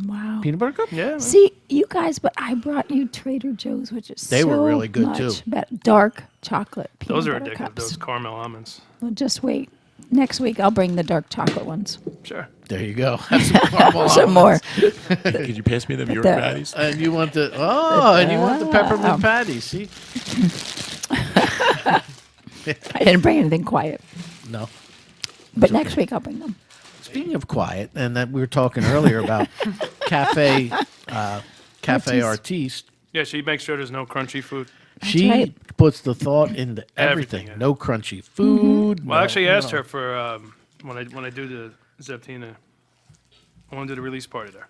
Wow. Peanut butter cup? Yeah. man. See, you guys, but I brought you Trader Joe's, which is They were so really good, much too. Dark chocolate peanut Those are butter ridiculous. cups. Those caramel almonds. Well, just wait. Next week, I'll bring the dark chocolate ones. Sure. There you go. Have some caramel Some almonds. more. Could you pass me them York the- patties? And you want the peppermint patties? See? I didn't bring anything quiet, No. but next week I'll bring them. Speaking of quiet, and that we were talking earlier about Cafe Artiste. Yeah, she makes sure there's no crunchy food. She right. puts the thought into everything. Everything, yeah. No crunchy food. Well, I no- actually asked her for when I do the Zeptina. I want to do the release party there.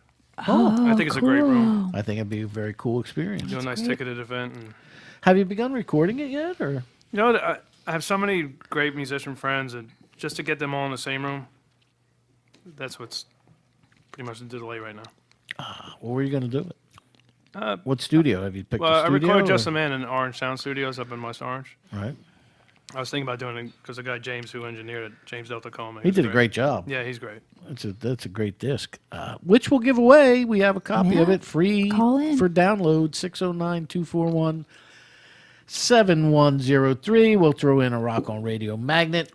Oh, I think it's a great room. I think it'd be a very cool experience. Do a nice ticketed event, and Have you begun recording it yet, or? you know, I have so many great musician friends, and just to get them all in the same room, that's what's pretty much the delay right now. Where are you going to do it? Uh, What studio have you picked? Well, a I studio, recorded or- Just a Man in Orange Sound Studios up in West Orange. Right. I was thinking about doing it because the guy James who engineered it, James Delta Coleman. He was did a great job. Yeah, he's great. That's a great disc, which we'll give away. We have a copy of Yeah. it free Call in. for download. 609-241-7103. We'll throw in a Rock On Radio magnet,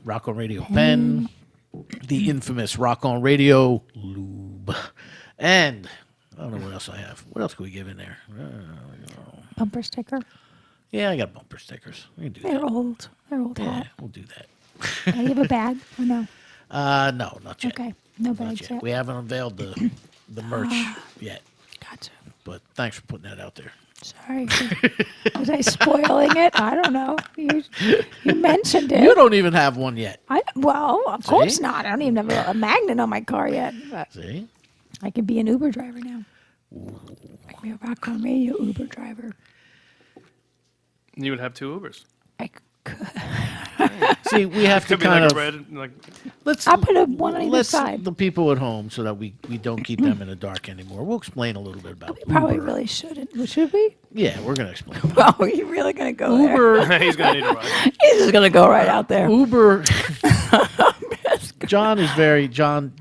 Rock On Radio pen, the infamous Rock On Radio lube, and I don't know what else I have. What else can we give in there? Bumper sticker. Yeah, I got bumper stickers. We can do They're that. old. They're old Yeah, hat. we'll do that. Do you have a bag or no? No, not yet. Okay. No Not bags yet. yet. We haven't unveiled the merch yet, Gotcha. but thanks for putting that out there. Sorry. Was I spoiling it? I don't know. You mentioned it. You don't even have one yet. Well, of course See? not. I don't even have a magnet on my car yet. But See? I could be an Uber driver now. I could be a Rock On Radio Uber driver. You would have 2 Ubers. I could. See, we have to Could be kind like of a red, like let's I'll put one on either let's side. the people at home so that we don't keep them in the dark anymore. We'll explain a little bit about We probably Uber. really shouldn't. Well, should we? Yeah, we're gonna explain. Oh, are you really going to go there? Uber, he's gonna need a ride. He's just going to go right out there. Uber. John is very John.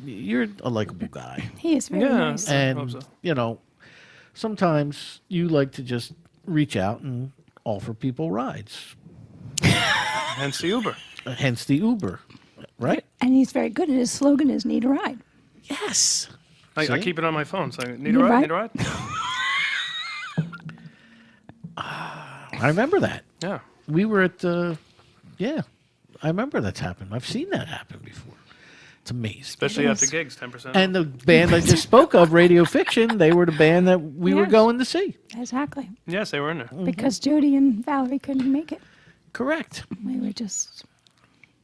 You're a likable guy, He is very Yeah. nice. hope and so. you know, sometimes you like to just reach out and offer people rides. Hence the Uber. Hence the Uber, right? And he's very good. And his slogan is "Need a ride." Yes. I See? keep it on my phone. So need a Need a ride? ride? Need a ride? I remember that. Yeah. We were at yeah. I remember that's happened. I've seen that happen before. It's amazing. Especially It after is. gigs, 10%. And the band I just spoke of, Radio Fiction, they were the band that we were Yes. going to see. Exactly. Yes, they were in there. Because Jody and Valerie couldn't make it. Correct. We were just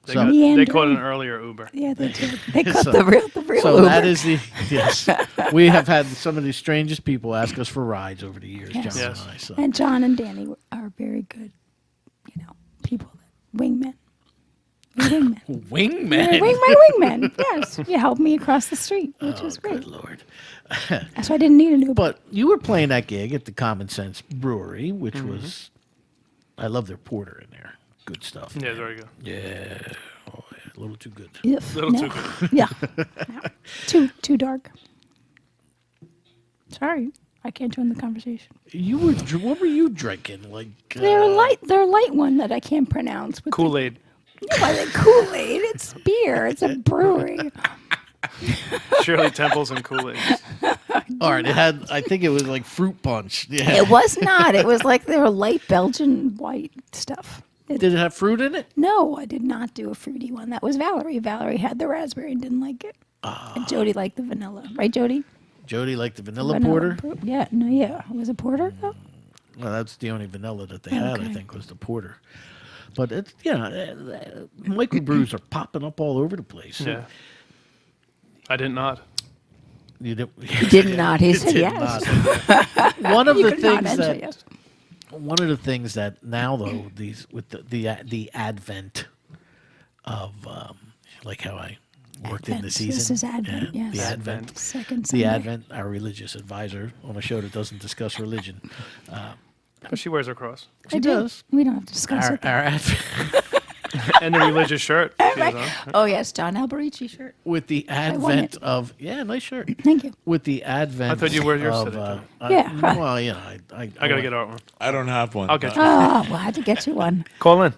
They, So- got, they Meandering. caught an earlier Uber. they did. They cut So- the real So Uber. that is the yes. We have had some of the strangest people ask us for rides over the years, Yes. John Yes. and I. So And John and Danny are very good, people. Wingmen. You're wingmen. wingman. You're my wingmen. Yes. You helped me across the street, which is great. Good Lord. So I didn't need an Uber. But you were playing that gig at the Common Sense Brewery, which was I love their porter in there. Good stuff. Yeah, very good. Yeah. Oh, yeah. A little too good. Ugh, Little no. too good. Yeah. No. Too dark. Sorry. I can't join the conversation. You were what were you drinking? Like They're a light one that I can't pronounce. With Kool-Aid. the Kool-Aid. It's beer. It's a brewery. Shirley Temples and Kool-Aid. All right, it had. I think it was like fruit punch. Yeah. It was not. It was like they were light Belgian white stuff. Did it have fruit in it? No, I did not do a fruity one. That was Valerie. Valerie had the raspberry and didn't like it. And Jody liked the vanilla. Right, Jody? Jody liked the vanilla porter. Yeah. No, yeah. Was it porter, though? Well, that's the only vanilla that they had, I Okay. think, was the porter. But it's, microbrews are popping up all over the place. Yeah. I did not. You did, He did not. He said did yes. not. One of You the could not things answer that yes. one of the things that now though these with the advent of like how I worked in the Advent. season. This is Advent, Yeah, yes. the Advent. Second The Sunday. Advent, our religious advisor on a show that doesn't discuss religion. But she wears her cross. She I do. does. We don't have to discuss Our, it. our Advent, And the religious shirt she has on. Oh, yes. John Alberici shirt. with the won advent it. of nice shirt. Thank you. With the advent, I thought you wore yours of, today, too. Yeah. Well, I I gotta get out one. I don't have one. I'll get you. Oh, well, I had to get you one. Call in.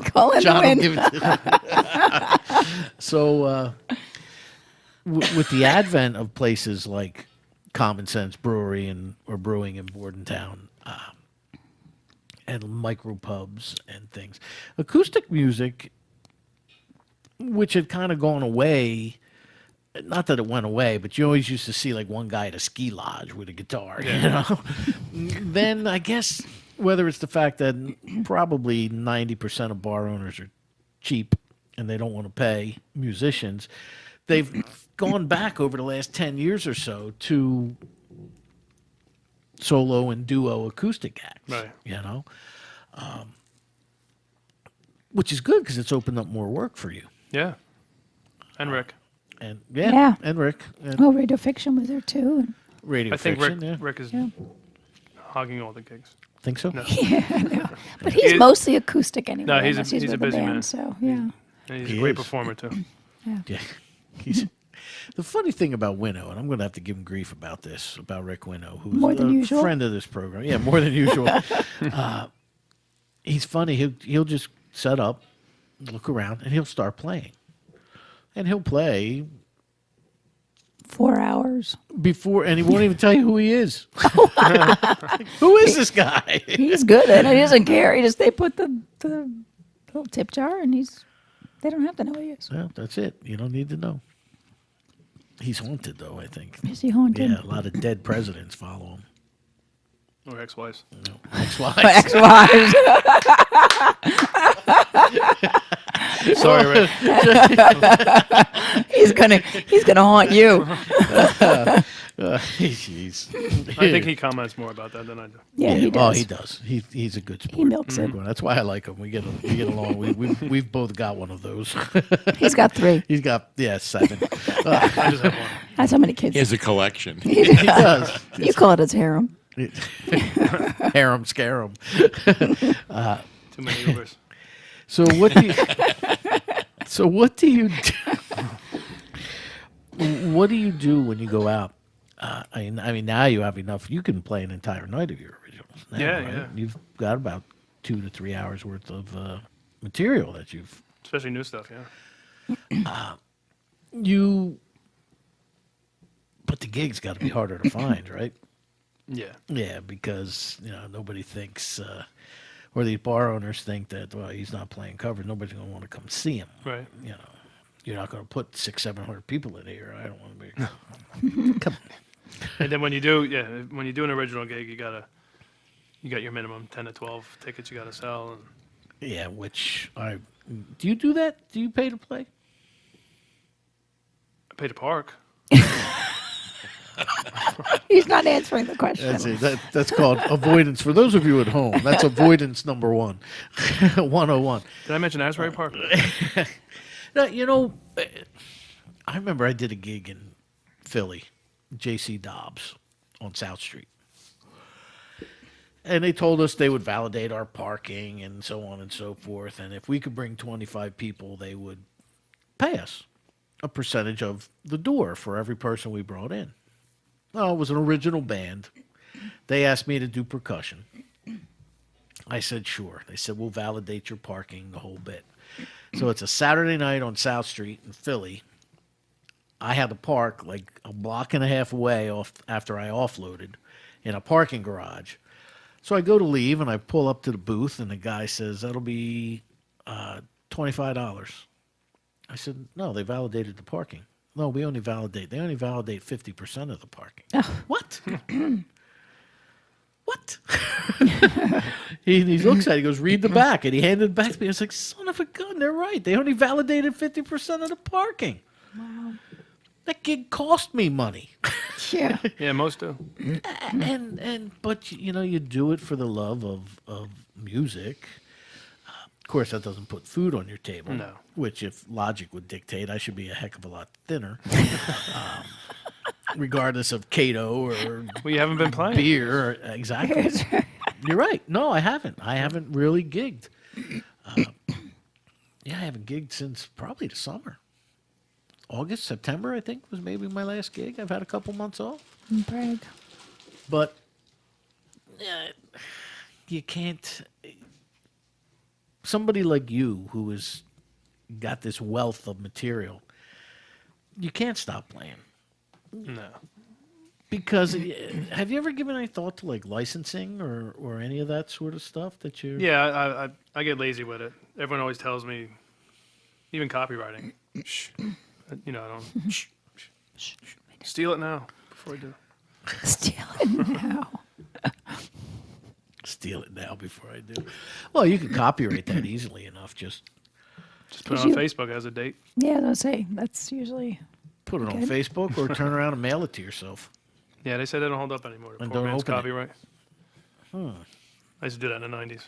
Call in John the will win. give it to So, with the advent of places like Common Sense Brewery or Brewing in Bordentown, and micropubs and things, acoustic music, which had kind of gone away. Not that it went away, but you always used to see like one guy at a ski lodge with a guitar, you know? Then I guess whether it's the fact that probably 90% of bar owners are cheap and they don't want to pay musicians, they've gone back over the last 10 years or so to solo and duo acoustic acts, Right. you know? Which is good because it's opened up more work for you. Yeah. And Rick. And Yeah. and Rick. And Oh, Radio Fiction was there, too. And Radio I think Fiction, Rick is hogging all the gigs. Think so? But he's mostly acoustic anyway. No, he's a- unless he's a with busy band, man. So, yeah. And he's He a great is. performer, too. Yeah. He's, the funny thing about Winnow, and I'm going to have to give him grief about this, about Rick Winnow, who's More than a usual? friend of this program. Yeah, more than usual. He's funny. He'll just set up, look around, and he'll start playing. And he'll play 4 hours. before, and he won't even tell you who he is. Who is this guy? He's good at it. He doesn't care. They put the little tip jar, and they don't have to know who he is. Well, that's it. You don't need to know. He's haunted, though, I think. Is he haunted? Yeah, a lot of dead presidents follow him. Or ex-wives. Ex-wives. Ex-wives. Sorry, Rick. he's gonna haunt you. Jeez. I think he comments more about that than I do. Yeah, he Well, does. he does. He's a good sport. He milks it. That's why I like him. We get along. We've both got one of those. He's got 3. He's got 7. I just have one. That's how many kids. He has a collection. He does. You call it his harem. Harem, scare him. Too many Ubers. So what do you do? What do you do when you go out? I mean, now you have enough. You can play an entire night of your originals. Now, Yeah, right? yeah. You've got about 2 to 3 hours worth of material that you've Especially new stuff, yeah. But the gig's got to be harder to find, right? Yeah. Yeah, because nobody thinks, or the bar owners think that he's not playing covers. Nobody's going to want to come see him. Right. You're not going to put 600-700 people in here. I don't want to be. Come on. And then when you do an original gig, you got your minimum 10 to 12 tickets you got to sell. And Yeah, do you do that? Do you pay to play? I pay to park. He's not answering the question. That's it. That's called avoidance. For those of you at home, that's avoidance number 1. 101. Did I mention Asbury Park? Now, I remember I did a gig in Philly, J.C. Dobbs on South Street. And they told us they would validate our parking and so on and so forth. And if we could bring 25 people, they would pay us a percentage of the door for every person we brought in. Well, it was an original band. They asked me to do percussion. I said, sure. They said, we'll validate your parking, the whole bit. So it's a Saturday night on South Street in Philly. I had to park like a block and a half away off after I offloaded in a parking garage. So I go to leave and I pull up to the booth and the guy says, that'll be $25. I said, no, they validated the parking. No, they only validate 50% of the parking. What? What? he looks at it, he goes, read the back. And he handed it back to me. I was like, son of a gun, they're right. They only validated 50% of the parking. Wow. That gig cost me money. Yeah. Yeah, most do. But you do it for the love of music. Of course, that doesn't put food on your table. No. Which, if logic would dictate, I should be a heck of a lot thinner. Regardless of Cato or Well, you haven't been playing. beer. Exactly. You're right. No, I haven't. I haven't really gigged. I haven't gigged since probably the summer. August, September, I think, was maybe my last gig. I've had a couple months off. Brag. But you can't. Somebody like you who has got this wealth of material, you can't stop playing. No. Because have you ever given any thought to like licensing or any of that sort of stuff that you? Yeah, I get lazy with it. Everyone always tells me, even copywriting. Shh. I don't. Shh. Steal it now before I do. Steal it now. Steal it now before I do. Well, you can copyright that easily enough. Just Put it on Facebook as a date. Yeah, I was gonna say that's usually. put it on Okay. Facebook or turn around and mail it to yourself. Yeah, they said they don't hold up anymore. And Poor don't man's open it. copyright. I used to do that in the 90s.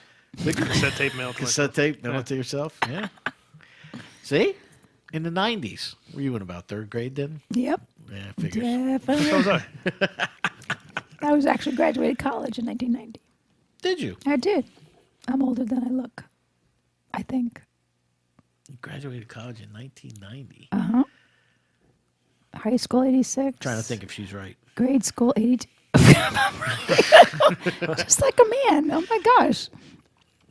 Big Cassette tape mail. to cassette myself. tape, mail Yeah. it to yourself. Yeah. See? In the 90s. Were you in about third grade then? Yep. Yeah, figures. Definitely. So was I. I was actually graduated college in 1990. Did you? I did. I'm older than I look. I think. You graduated college in 1990. High school 86. Trying to think if she's right. Grade school 82. Just like a man. Oh my gosh.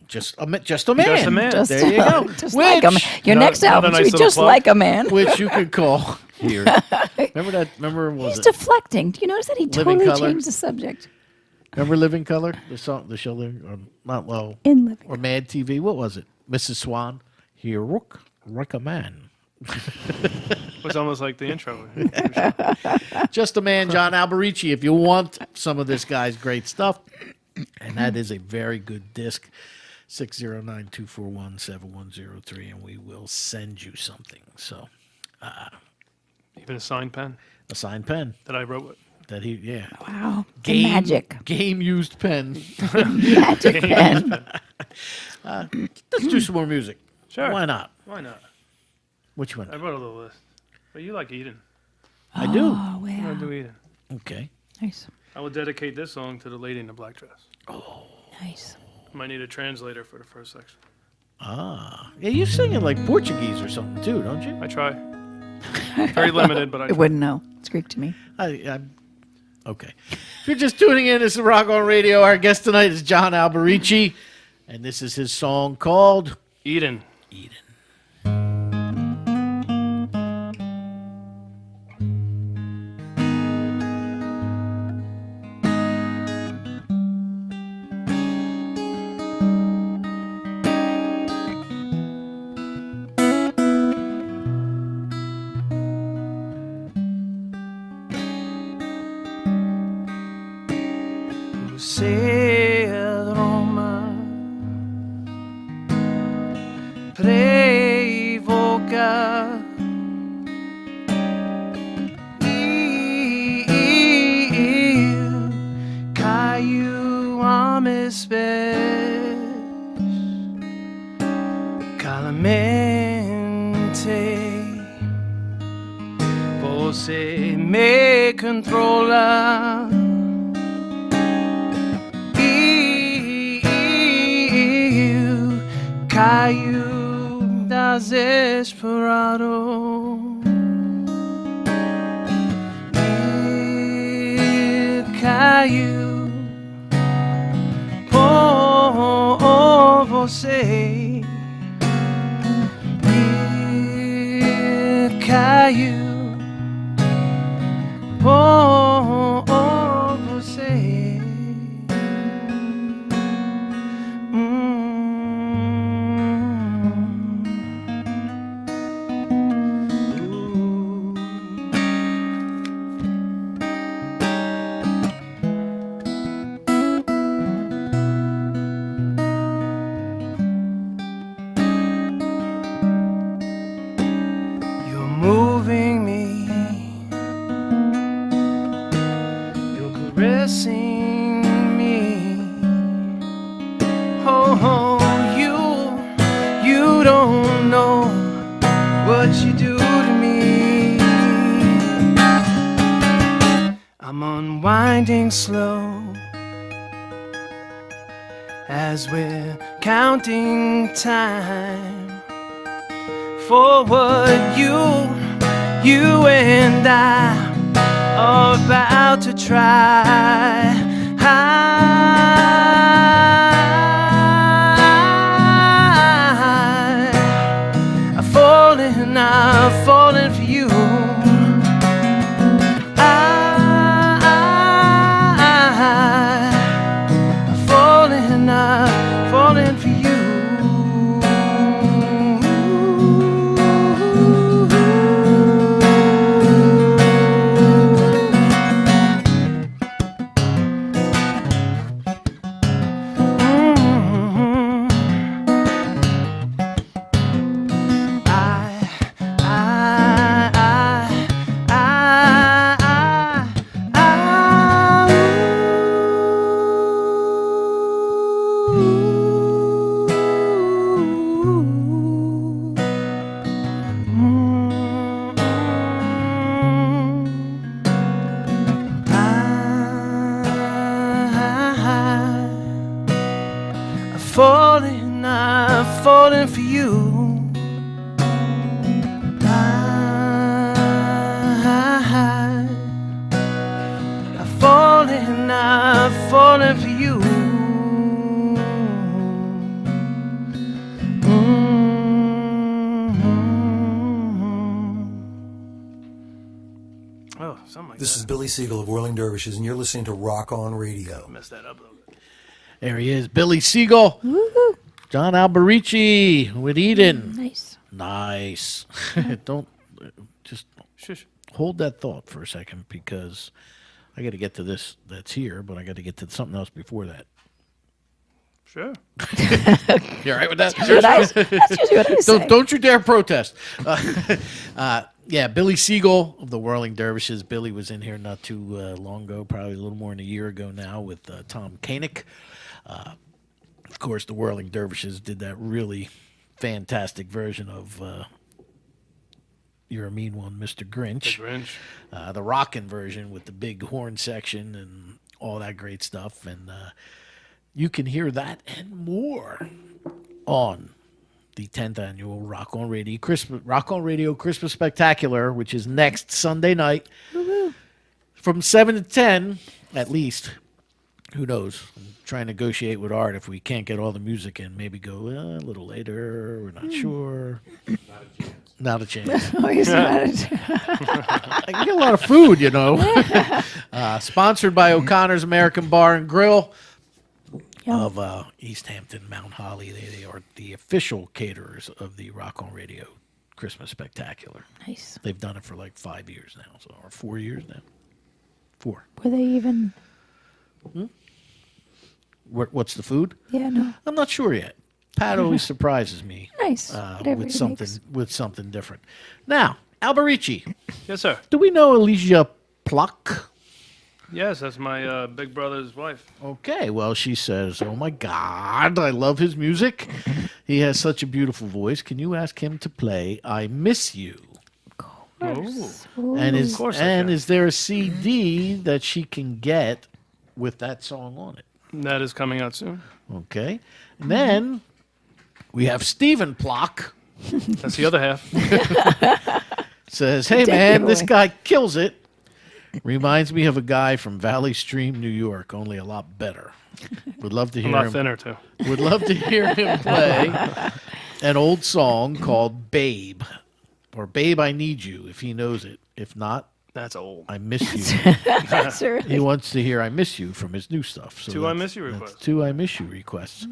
Just a man. Just a man. Just, There you go. just like a man. Your Another- next album another should nice be little just plug. like a man. Which you could call here. Remember that? Remember was He's it? deflecting. Do you notice that he Living totally Colour? changed the subject? Remember Living Color? The song, the show, or not low, In Living or Mad TV. What was it? Mrs. Swan. Here, rook, a man. It was almost like the intro. Just a man, John Alberici. If you want some of this guy's great stuff, and that is a very good disc, 609-241-7103, and we will send you something. So, Even a signed pen a signed pen that I wrote with. that he, yeah, Wow. The magic. game used pen. Magic pen. Let's do some more music. Sure. Why not? Why not? Which one? I wrote a little list. But you like Eden. I do. Oh, I'm wow. going to do Eden. Okay. Nice. I will dedicate this song to the lady in the black dress. Nice. I might need a translator for the first section. Ah, yeah, you sing it like Portuguese or something too, don't you? I try. Very limited, but I I try. wouldn't know. It's Greek to me. I'm okay. If you're just tuning in, this is Rock on Radio. Our guest tonight is John Alberici, and this is his song called Eden. Eden. Sed Roma prevoca il caiu am spes calamente você me controla. Eu caiu desesperado. Eu caiu por você. Eu caiu I'm unwinding slow as we're counting time for what you and I are about to try. I've fallen for you. I've fallen for you. I've fallen for you. I've fallen for you. Oh, something like This that. is Billy Siegel of Whirling Dervishes, and you're listening to Rock On Radio. Messed that up a little bit. There he is, Billy Siegel. Woohoo. John Alberici with Eden. Nice. Nice. Don't just Shush. hold that thought for a second, because I got to get to this that's here, but I got to get to something else before that. Sure. You all right with that? That's usually what I say. Don't you dare protest. Yeah, Billy Siegel of the Whirling Dervishes. Billy was in here not too long ago, probably a little more than a year ago now, with Tom Koenig. Of course, the Whirling Dervishes did that really fantastic version of You're a Mean One, Mr. Grinch. The Grinch. The rockin' version with the big horn section and all that great stuff. And you can hear that and more on the 10th annual Rock On Radio Christmas Spectacular, which is next Sunday night from 7 to 10 at least. Who knows? I'm trying to negotiate with Art if we can't get all the music in. Maybe go a little later. We're not sure. Not a chance. Oh, he's about it. I can get a lot of food, you know. Sponsored by O'Connor's American Bar and Grill of East Hampton, Mount Holly. They are the official caterers of the Rock On Radio Christmas Spectacular. Nice. They've done it for like 5 years now, or 4 years now. 4. Were they even? What's the food? Yeah, no. I'm not sure yet. Pat always surprises me Nice. Whatever with he makes. something different. Now, Alberici, Yes, sir. do we know Alicia Pluck? Yes, that's my big brother's wife. Okay, well, she says, "Oh my God, I love his music. He has such a beautiful voice. Can you ask him to play I Miss You?" Oh. And course I can. is there a CD that she can get with that song on it? That is coming out soon. Okay. And then we have Stephen Plock. That's the other half. Says, "Hey, Dead man, this giveaway. guy kills it. Reminds me of a guy from Valley Stream, New York, only a lot better. Would love to A hear lot him. thinner, too. Would love to hear him play an old song called Babe, or Babe, I Need You, if he knows it. If not, That's old. I Miss You." That's He really wants to hear I Miss You from his new stuff. So Two I that's- Miss You that's requests. 2 I Miss You requests.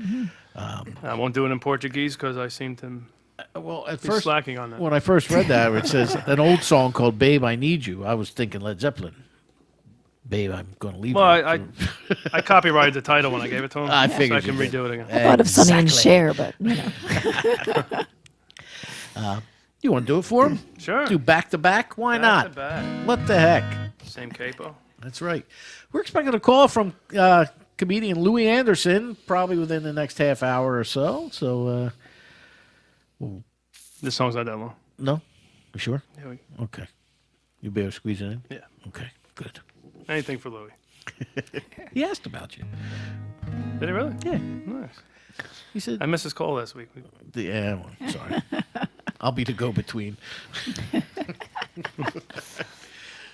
I won't do it in Portuguese because I seem to Well, at be first, slacking on that. when I first read that, it says an old song called Babe, I Need You. I was thinking Led Zeppelin. Babe, I'm going to leave Well, you. I copyrighted the title when I gave it to him. I so figured I can you did. redo it again. a lot of Sonny and Exactly. Cher, but you know. You want to do it for him? Sure. Do back to back? Why Back not? to back. What the heck? Same capo. That's right. We're expecting a call from comedian Louis Anderson probably within the next half hour or so. So, This song's not that long. no? You sure? Here we Okay. You better squeeze it in? Yeah. Okay, good. Anything for Louie. He asked about you. Did he really? Yeah. Nice. He said, I missed his call last week. yeah, well, sorry. I'll be the go-between.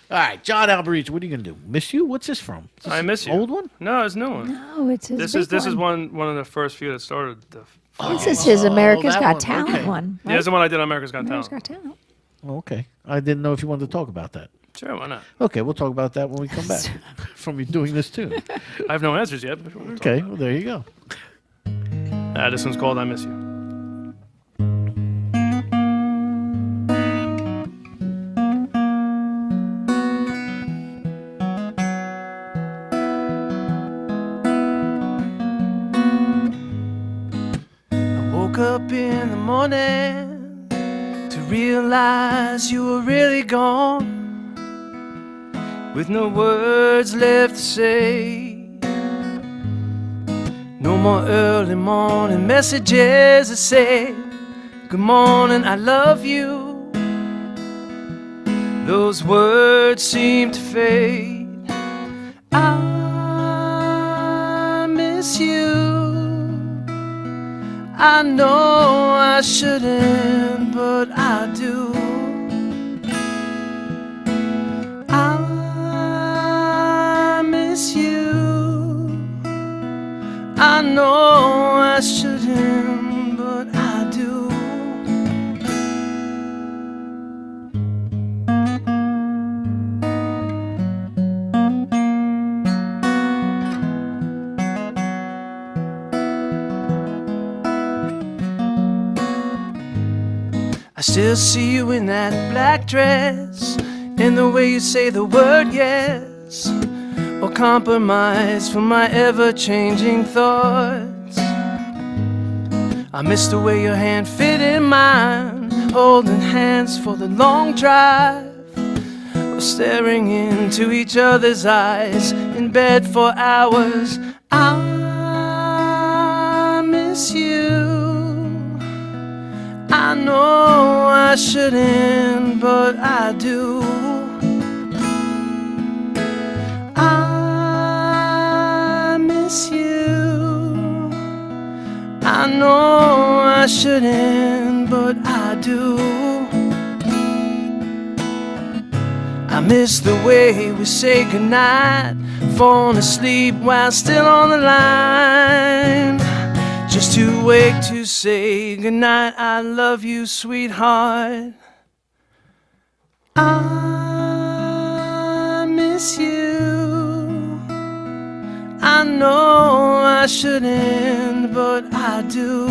All right, John Alberici, what are you going to do? Miss You? What's this from? Is this I Miss You. Old one? No, it's a new one. No, it's his This big is one. one of the first few that started. This is his America's that Got one, Talent okay. one. Yeah, Right? it's the one I did on America's Got America's Talent. Got Talent. Oh, okay. I didn't know if you wanted to talk about that. Sure, why not? Okay, we'll talk about that when we come back from you doing this too. I have no answers yet. But we'll talk Okay, about well, there you go. it. This one's called I Miss You. Woke up in the morning to realize you were really gone, with no words left to say. No more early morning messages that say, good morning, I love you. Those words seem to fade. I miss you. I know I shouldn't, but I do. I miss you. I know I shouldn't, but I do. I still see you in that black dress, in the way you say the word yes, or compromise for my ever-changing thoughts. I miss the way your hand fit in mine, holding hands for the long drive, or staring into each other's eyes in bed for hours. I miss you. I know I shouldn't, but I do. I miss you. I know I shouldn't, but I do. I miss the way we say goodnight, falling asleep while still on the line, just to wake to say goodnight, I love you, sweetheart. I miss you. I know I shouldn't, but I do.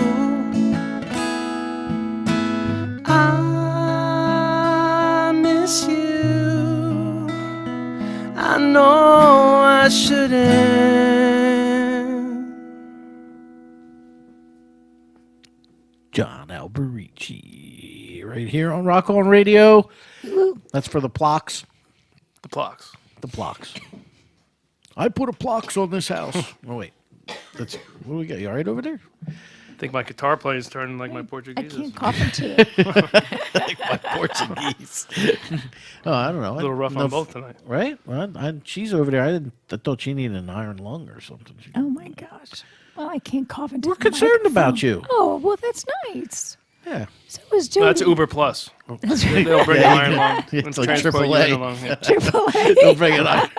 I miss you. I know I shouldn't. John Alberici, right here on Rock On Radio. That's for the Plocks. The Plocks. The Plocks. I put a Plocks on this house. Oh, wait. That's, what do we got? You all right over there? I think my guitar playing is turning like my I Portuguese. can't cough into it. Like my Portuguese. Oh, I don't know. A little rough on both tonight. Right? Well, she's over there. I thought she needed an iron lung or something. Oh my gosh. Well, I can't cough into We're the concerned about microphone. you. Oh, well, that's nice. Yeah. So was Jody. That's Uber Plus. That's right. They'll bring Yeah, an iron lung. it's and like transport you AAA. in along, yeah. Triple Don't bring it up.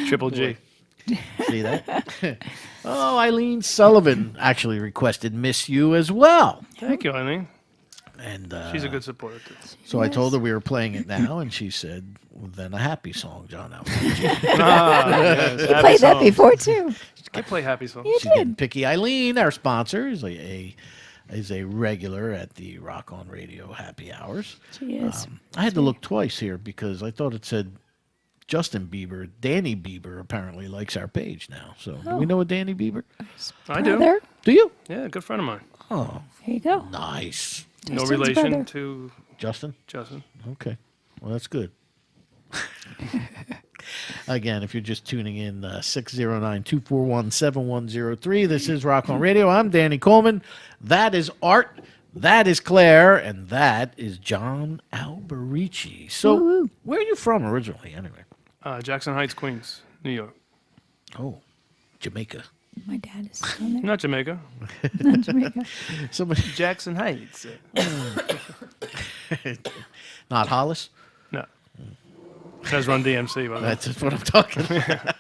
Triple G. See that? Oh, Eileen Sullivan actually requested Miss You as well. Thank you, Eileen. And She's a good supporter, too. so I told her we were playing it now, and she said, well, then a happy song, John Alberici. Yes, You happy played that songs. before, too. I play happy songs. You She did. did. Picky Eileen, our sponsor, is a regular at the Rock On Radio happy hours. She is. I had to look twice here because I thought it said Justin Bieber. Danny Bieber apparently likes our page now. So do we know a Danny Bieber? I do. Brother. Do you? Yeah, good friend of mine. Oh, There you go. nice. No Justin's relation brother. to Justin? Justin. Okay. Well, that's good. Again, if you're just tuning in, 609-241-7103. This is Rock On Radio. I'm Danny Coleman. That is Art That is Claire, and that is John Alberici. So, Woo-hoo. where are you from originally, anyway? Jackson Heights, Queens, New York. Oh, Jamaica. My dad is from there. Not Jamaica. Not Jamaica. Somebody, Jackson Heights. not Hollis? No. Says Run DMC. By the way. That's just what I'm talking about.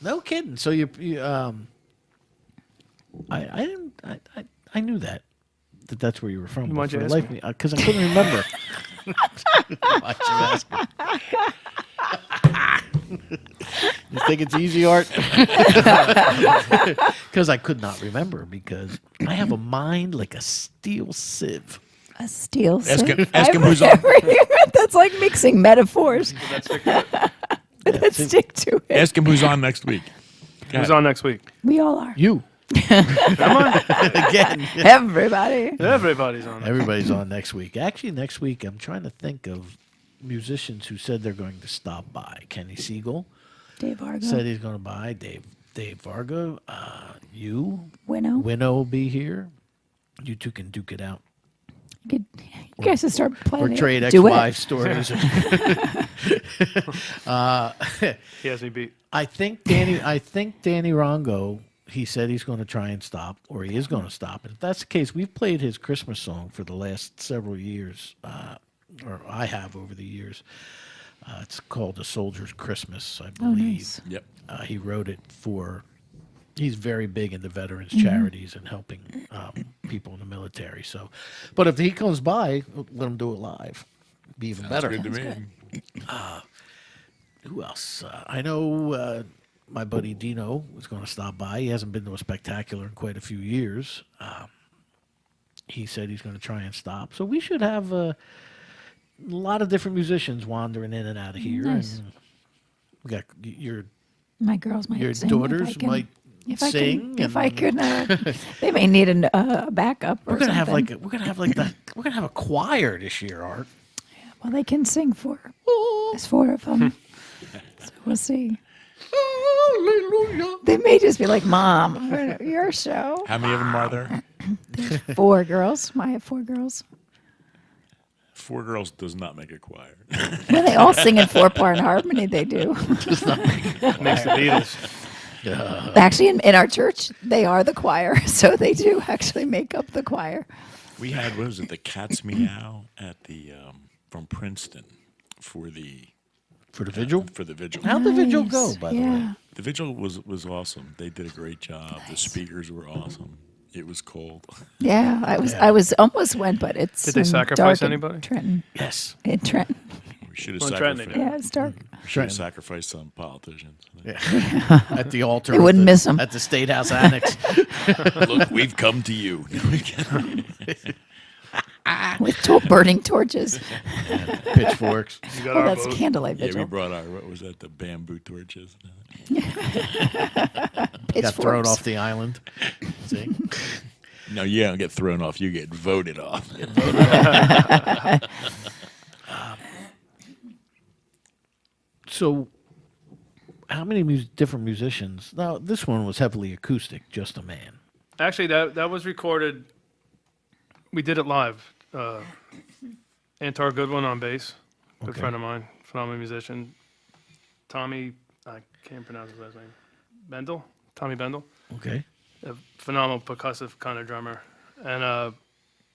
No kidding. So I knew that's where you were from. Why'd you For ask life me? Because I couldn't remember. Why'd you ask me? You think it's easy, Art? Because I could not remember, because I have a mind like a steel sieve. A steel Ask sieve. him- ask him I've who's on- never heard that. That's like mixing metaphors. That's it. Let's stick to it. Ask him who's on next week. Go Who's ahead. on next week? We all are. You. Am I? Again. Everybody. Everybody's on. Everybody's on next week. Actually, next week, I'm trying to think of musicians who said they're going to stop by. Kenny Siegel Dave Argo. said he's going to buy. Dave Vargo. You. Winnow. Winnow will be here. You two can duke it out. You guys should start Or playing. trade Duet. ex-wife stories. He has me beat. I think Danny Rongo, he said he's going to try and stop, or he is going to stop. And if that's the case, we've played his Christmas song for the last several years, or I have over the years. It's called "A Soldier's Christmas," I Oh, believe. nice. Yep. He wrote it for. He's very big into veterans charities and helping people in the military. So, but if he comes by, let him do it live. Be even better. Good to me. Who else? I know my buddy Dino was going to stop by. He hasn't been to a spectacular in quite a few years. He said he's going to try and stop. So we should have a lot of different musicians wandering in and out of here. Nice. And we got your My girls might sing. daughters if I can, might if I sing. Can, if I and could, they may need a backup. Or we're gonna have something. we're gonna have a choir this year, Art. Well, they can sing four. There's four of them. So we'll see. Hallelujah. They may just be like, "Mom, your show." How many of them are there? Four girls. I have four girls. 4 girls does not make a choir. Well, they all sing in 4-part harmony. They do. Makes the Beatles. Actually, in our church, they are the choir, so they do actually make up the choir. We had, what was it, the Cat's Meow at the from Princeton for the vigil. For the vigil. How'd the vigil go, Nice. by the way? The vigil was awesome. They did a great job. The speakers were awesome. It was cold. Yeah, I was almost went, but it's Did they in sacrifice dark in anybody? Trenton. Yes. In Trenton. We should have Well, in Trenton, sacrificed. Yeah, it's dark. Should have sacrificed some politicians. At the altar. They wouldn't at miss 'em. At the State House Annex. Look, we've come to you. With burning torches. Pitchforks. You got Oh, our that's vote. candlelight Yeah, we vigil. brought our, what was that, the bamboo torches? Got thrown Pitchforks. off the island. See? No, you don't get thrown off. You get voted off. So, how many different musicians? Now, this one was heavily acoustic, just a man. Actually, that was recorded. We did it live. Antar Goodwin on bass, good Okay. friend of mine, phenomenal musician. Tommy, I can't pronounce his last name. Bendel, Tommy Bendel, Okay. a phenomenal percussive kind of drummer. And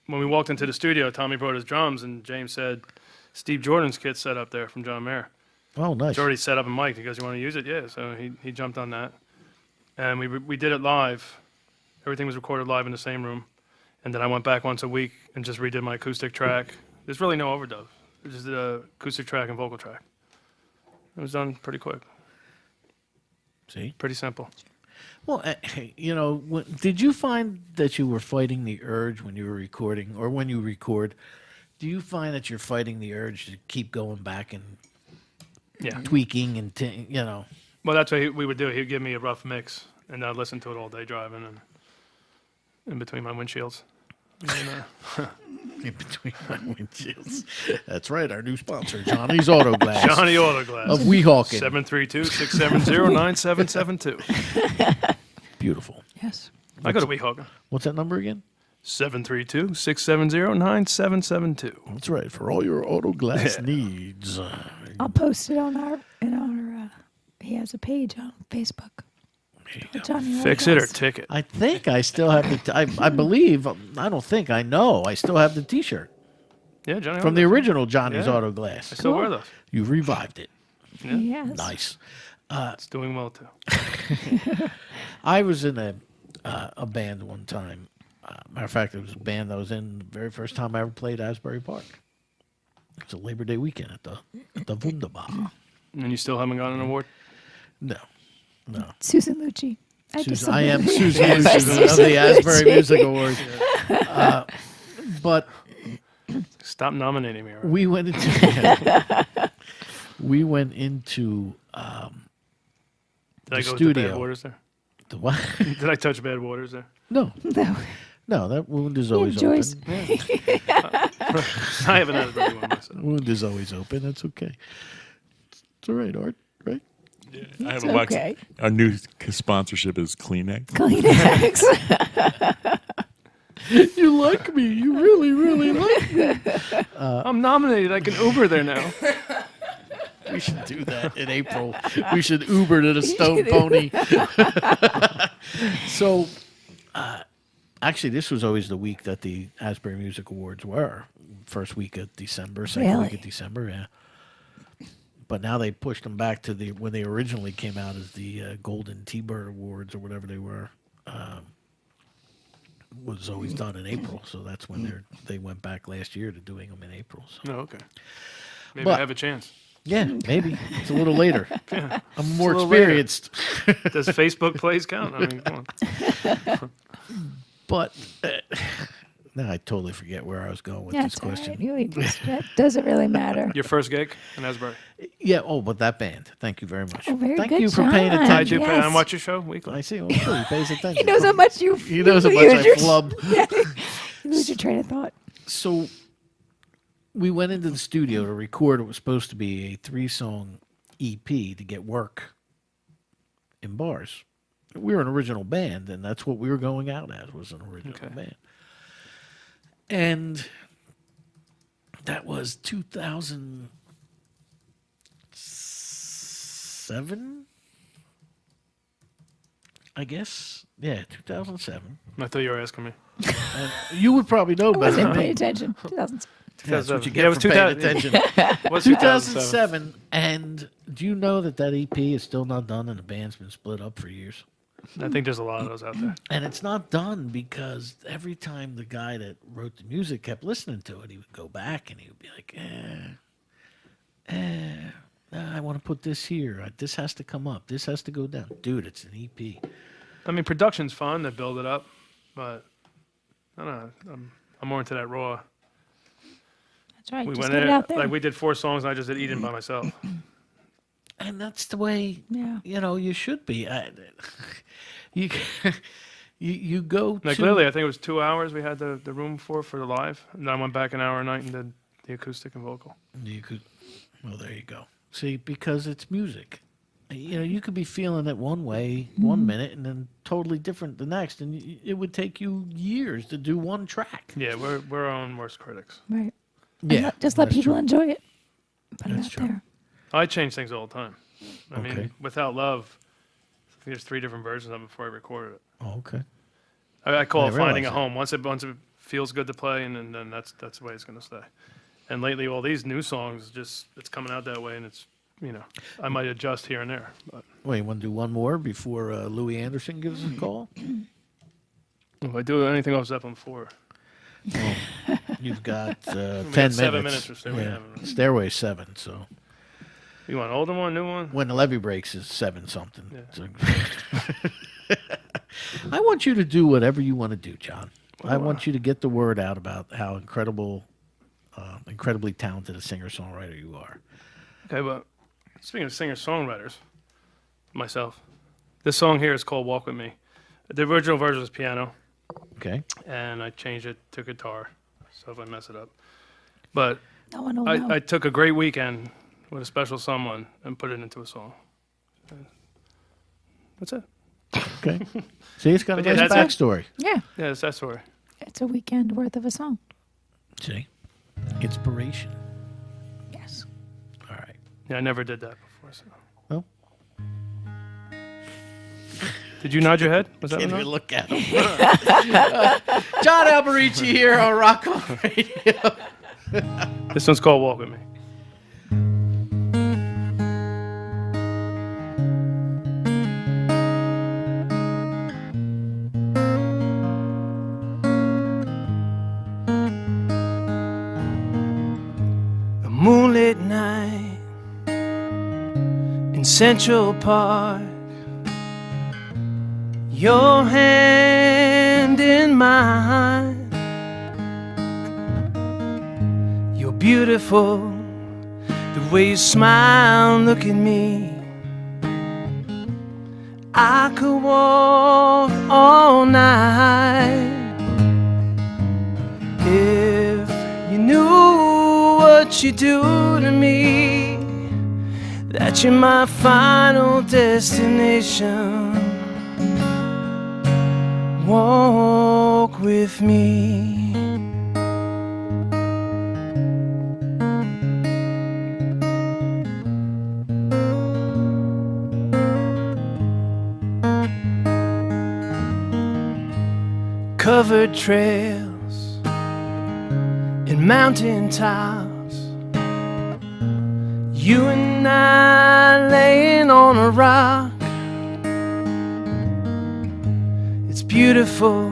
when we walked into the studio, Tommy brought his drums, and James said, "Steve Jordan's kit's set up there from John Mayer. Oh, nice. It's already set up and mic'd." He goes, "You want to use it?" Yeah. So he jumped on that, and we did it live. Everything was recorded live in the same room, and then I went back once a week and just redid my acoustic track. There's really no overdub. It's just the acoustic track and vocal track. It was done pretty quick, See? pretty simple. Well, you know, did you find that you were fighting the urge when you were recording, or when you record? Do you find that you're fighting the urge to keep going back and Yeah. tweaking and you know? Well, that's what we would do. He'd give me a rough mix, and I'd listen to it all day driving and in between my windshields. And then, In between my windshields. That's right, our new sponsor, Johnny's Auto Glass Johnny Autoglass. of Weehawken. 732-670-9772. Beautiful. Yes. I go to Weehawken. What's that number again? 732-670-9772. That's right, for all your auto glass needs. I'll post it on our he has a page on Facebook. Johnny Fix it or Alberis. ticket. I think I still have the. I believe. I don't think. I know. I still have the T-shirt Yeah, Johnny. from the Alberis. original Johnny's Yeah. Auto Glass. I still wear those. You revived it. Yeah. Yes. Nice. It's doing well too. I was in a band one time. Matter of fact, it was a band that was in the very first time I ever played Asbury Park. It was a Labor Day weekend at the Wunderbar. And you still haven't gotten an award? No. Susan Lucci. I am Susan Lucci of the Asbury Music Awards. But Stop nominating me. Already. we went into Did I go studio. into bad waters there? the what? Did I touch bad waters there? No, No. that wound is always enjoys- open. I haven't had a very one myself. Wound is always open. That's okay. It's all right, Art. Right? I have It's a box. okay. Our new sponsorship is Kleenex. Kleenex. You like me. You really, really like me. I'm nominated. I can Uber there now. We should do that in April. We should Uber to the Stone Pony. So, actually, this was always the week that the Asbury Music Awards were. First week of December, second week Really? of December, yeah. But now they pushed them back to when they originally came out as the Golden T-Bird Awards or whatever they were. Was always done in April, so that's when they went back last year to doing them in April. So. Oh, okay. Maybe But- I have a chance. Yeah, maybe it's a little later. I'm more a little later. experienced. Does Facebook plays count? I mean, come on. But now I totally forget where I was going with this That's all question. right. That doesn't really matter. Your first gig in Asbury. Yeah. Oh, but that band. Thank you very much. Oh, very Thank good, you for paying John. I attention. do. Yes. I watch your show weekly. I see. Well, sure, he pays attention. He knows how much you. He knows how much I flub. You lose your train of thought. So we went into the studio to record. It was supposed to be a 3-song EP to get work in bars. We were an original band, and that's what we were going out as, was an original band. And that was 2007, I guess. Yeah, 2007. I thought you were asking me. And you would probably know I better wasn't than paying me. attention. 2000. That's what you Yeah, get it was for paying 2000 attention. What's 2007, and do you know that EP is still not done and the band's been split up for years? I think there's a lot of those out there. And it's not done because every time the guy that wrote the music kept listening to it, he would go back and he would be like, I want to put this here. This has to come up. This has to go down. Dude, it's an EP. I mean, production's fun. They build it up, but I don't know. I'm more into that raw. That's right. We Just went get in it out there. like we did 4 songs, and I just did Eden by myself. And that's the way, Yeah. you should be. You go Like to... literally, I think it was 2 hours we had the room for the live, and then I went back an hour a night and did the acoustic and vocal. You could, well, there you go. See, because it's music. You could be feeling it one way 1 minute and then totally different the next, and it would take you years to do one track. Yeah, we're our own worst critics. Right. Yeah, Just let that's people true. enjoy it. Put it That's out true. there. I change things all the time. I Okay. mean, Without Love, I think there's 3 different versions of it before I recorded it. Oh, okay. I call I it finding realize a home. Once it feels good to play, and then that's the way it's going to stay. And lately, all these new songs, it's coming out that way, and it's, I might adjust here and there. But Wait, you want to do one more before Louis Anderson gives us a call? if I do anything off Zeppelin 4, You've got 10 got minutes. 7 minutes for Stairway to Heaven. Stairway 7, so you want an older one, new one? when the levee breaks is 7 something. Yeah. So- I want you to do whatever you want to do, John. I want you to get the word out about how incredibly talented a singer-songwriter you are. Okay, but speaking of singer-songwriters, myself, this song here is called Walk With Me. The original version is piano, Okay? and I changed it to guitar, so if I mess it up. But No one will know. I took a great weekend with a special someone and put it into a song. That's it. Okay. See, it's got a But yeah, nice that's it. backstory. Yeah. Yeah, it's that story. It's a weekend worth of a song. See? Inspiration. Yes. All right. Yeah, I never did that before. So. Well, Did you nod your head? Was that a can't even nod? look at him. John Alberici here on Rock On Radio. This one's called Walk With Me. A moonlit night in Central Park, your hand in mine. You're beautiful, the way you smile and look at me. I could walk all night if you knew what you do to me, that you're my final destination. Walk with me. Covered trails and mountain tops, you and I laying on a rock. It's beautiful,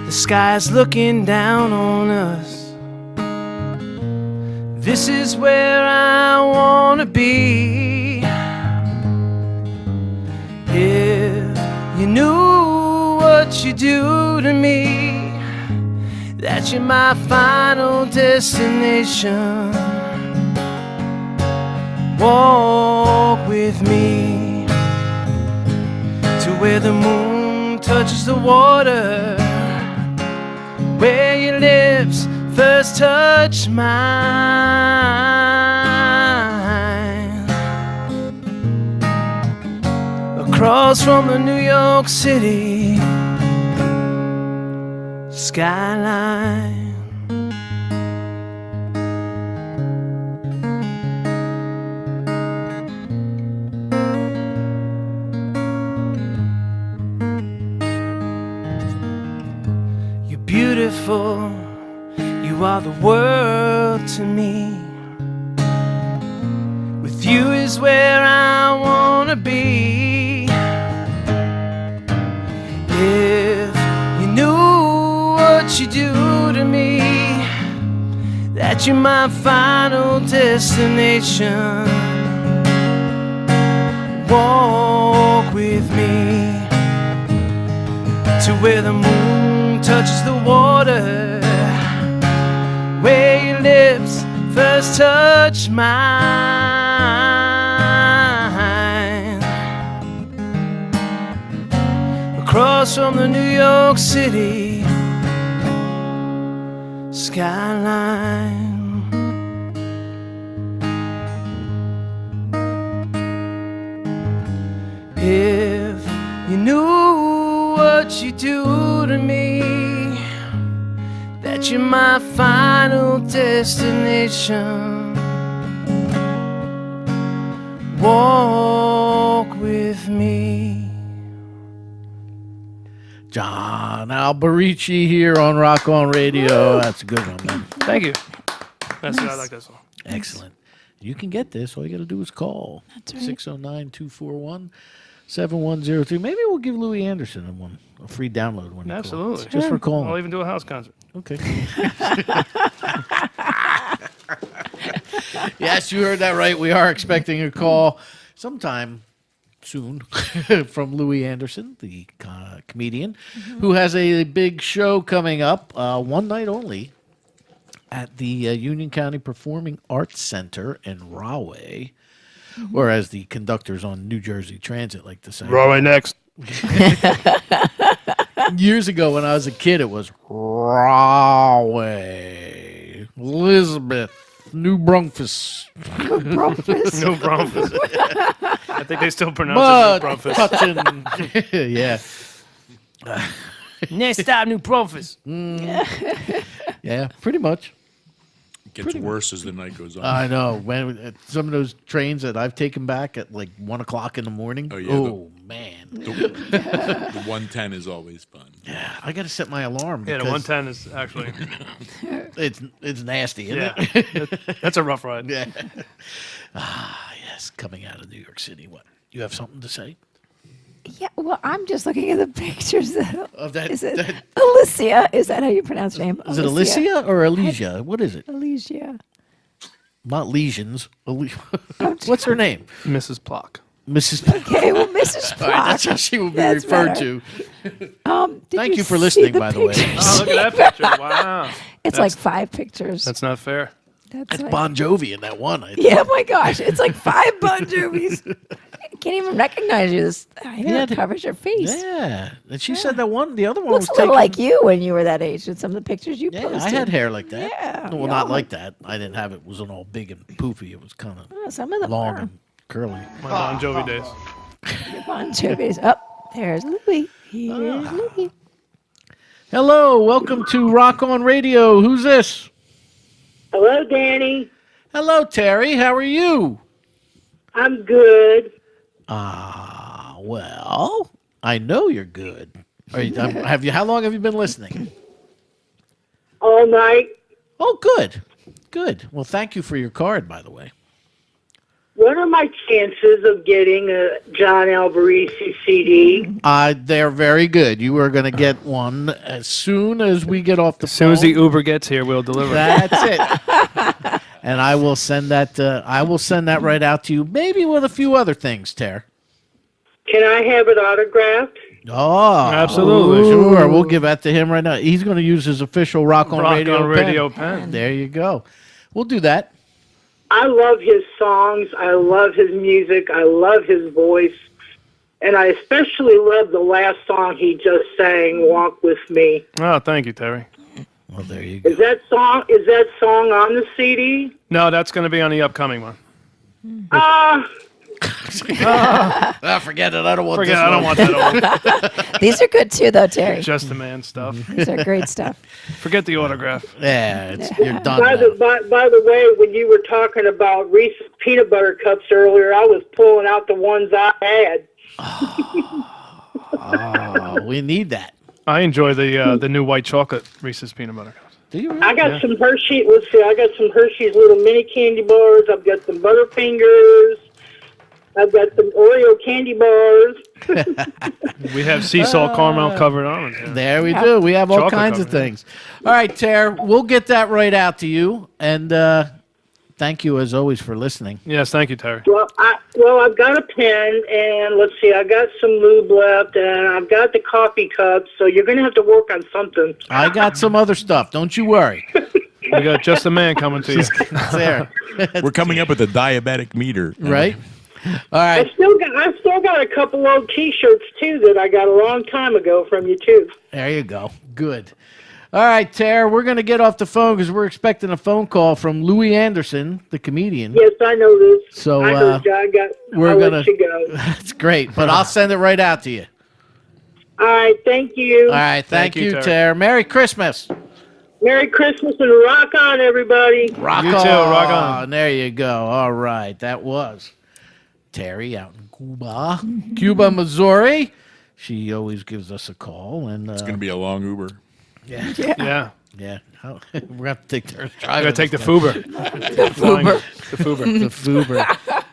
the sky's looking down on us. This is where I wanna be. If you knew what you do to me, that you're my final destination. Walk with me to where the moon touches the water, where your lips first touch mine. Across from the New York City skyline, you're beautiful, you are the world to me. With you is where I wanna be. If you knew what you do to me, that you're my final destination. Walk with me to where the moon touches the water, where your lips first touch mine. Across from the New York City skyline. If you knew what you do to me, that you're my final destination. Walk with me. John Alberici here on Rock On Radio. That's a good one, man. Thank you. That's I like that song. Excellent. You can get this. All you got to do is call. That's right. 609-241-7103. Maybe we'll give Louis Anderson a free download when he calls. Absolutely. Just for calling. I'll even do a house concert. Okay. Yes, you heard that right. We are expecting a call sometime soon from Louis Anderson, the comedian, who has a big show coming up, one night only, at the Union County Performing Arts Center in Rahway, or as the conductors on New Jersey Transit like to say. Rahway next. Years ago when I was a kid, it was Rahway, Elizabeth, New Braunfels. New Braunfels. I think they still pronounce it New Braunfels. Yeah. Next stop, New Profits. Yeah, pretty much. It gets worse as the night goes on. I know. When some of those trains that I've taken back at like 1 o'clock in the morning. Oh, yeah, man. The 110 is always fun. Yeah, I got to set my alarm. Yeah, the because 110 is actually it's nasty, isn't it? that's a rough ride. Yeah. Yes, coming out of New York City. What? You have something to say? Yeah, well, I'm just looking at the pictures Of that, is it Alicia? Is that how you pronounce her name? is it Alicia or Alicia? What is it? Alicia. Not lesions. What's her name? Mrs. Plock. Mrs. Okay, well, Mrs. All right, Plock. that's how she will be That's referred better. to. Did Thank you for see listening, by the way. pictures? Oh, look at that picture. Wow. It's like 5 pictures. That's not fair. That's like, Bon Jovi in that one. I think. yeah, my gosh, it's like 5 Bon Jovis. I can't even recognize you. This hair covers your face. Yeah, and she said that the other one Looks was a little taken. like you when you were that age. In some of the pictures you Yeah, posted. I had hair like that. Yeah, well, you not all like that. I didn't have it. Wasn't all big and poofy. It was kind of Some of them long are. and curly. My Bon Jovi days. Bon Jovis. Oh, there's Louie. Here's Louie. Hello, welcome to Rock On Radio. Who's this? Hello, Danny. Hello, Terry. How are you? I'm good. Well, I know you're good. Are you, how long have you been listening? All night. Oh, good. Good. Well, thank you for your card, by the way. What are my chances of getting a John Alberici CD? They're very good. You are going to get one as soon as we get off the phone. As soon as the Uber gets here, we'll deliver. That's it. And I will send that. I will send that right out to you, maybe with a few other things, Ter. Can I have it autographed? Oh, absolutely. Sure. We'll give that to him right now. He's going to use his official Rock On Radio pen. There you go. We'll do that. I love his songs. I love his music. I love his voice. And I especially love the last song he just sang, Walk With Me. Oh, thank you, Terry. Well, there you go. Is that song on the CD? No, that's going to be on the upcoming one. Forget it. I don't want Forget this it. I don't one. want that one. These are good too, though, Terry. Just the man stuff. These are great stuff. Forget the autograph. Yeah, you're done. By the way, when you were talking about Reese's peanut butter cups earlier, I was pulling out the ones I had. Oh, we need that. I enjoy the new white chocolate Reese's peanut butter cups. Do you really? I got some Hershey. Let's see. I got some Hershey's little mini candy bars. I've got some Butterfingers. I've got some Oreo candy bars. We have sea salt caramel covered almonds. Yeah. There we do. We have all Chocolate kinds of covered, yeah. things. All right, Ter, we'll get that right out to you. And thank you, as always, for listening. Yes, thank you, Terry. Well, I've got a pen, and let's see. I got some lube left, and I've got the coffee cups. So you're going to have to work on something. I got some other stuff. Don't you worry. We got just a man coming to you. It's there. We're coming up with a diabetic meter. Right? All right. I've still got a couple old T-shirts too that I got a long time ago from you too. There you go. Good. All right, Ter, we're going to get off the phone because we're expecting a phone call from Louis Anderson, the comedian. Yes, I know this. So I heard you. I'll let you go. That's great, but I'll send it right out to you. All right, thank you. All right, thank you, Ter. Ter. Merry Christmas. Merry Christmas and rock on, everybody. Rock You on. too, rock on. There you go. All right, that was Terry out in Cuba, Missouri. She always gives us a call, and It's going to be a long Uber. yeah. Yeah. Oh, we're gonna have to take turns I driving. got to take the Fuber. The Fuber. The The Fuber.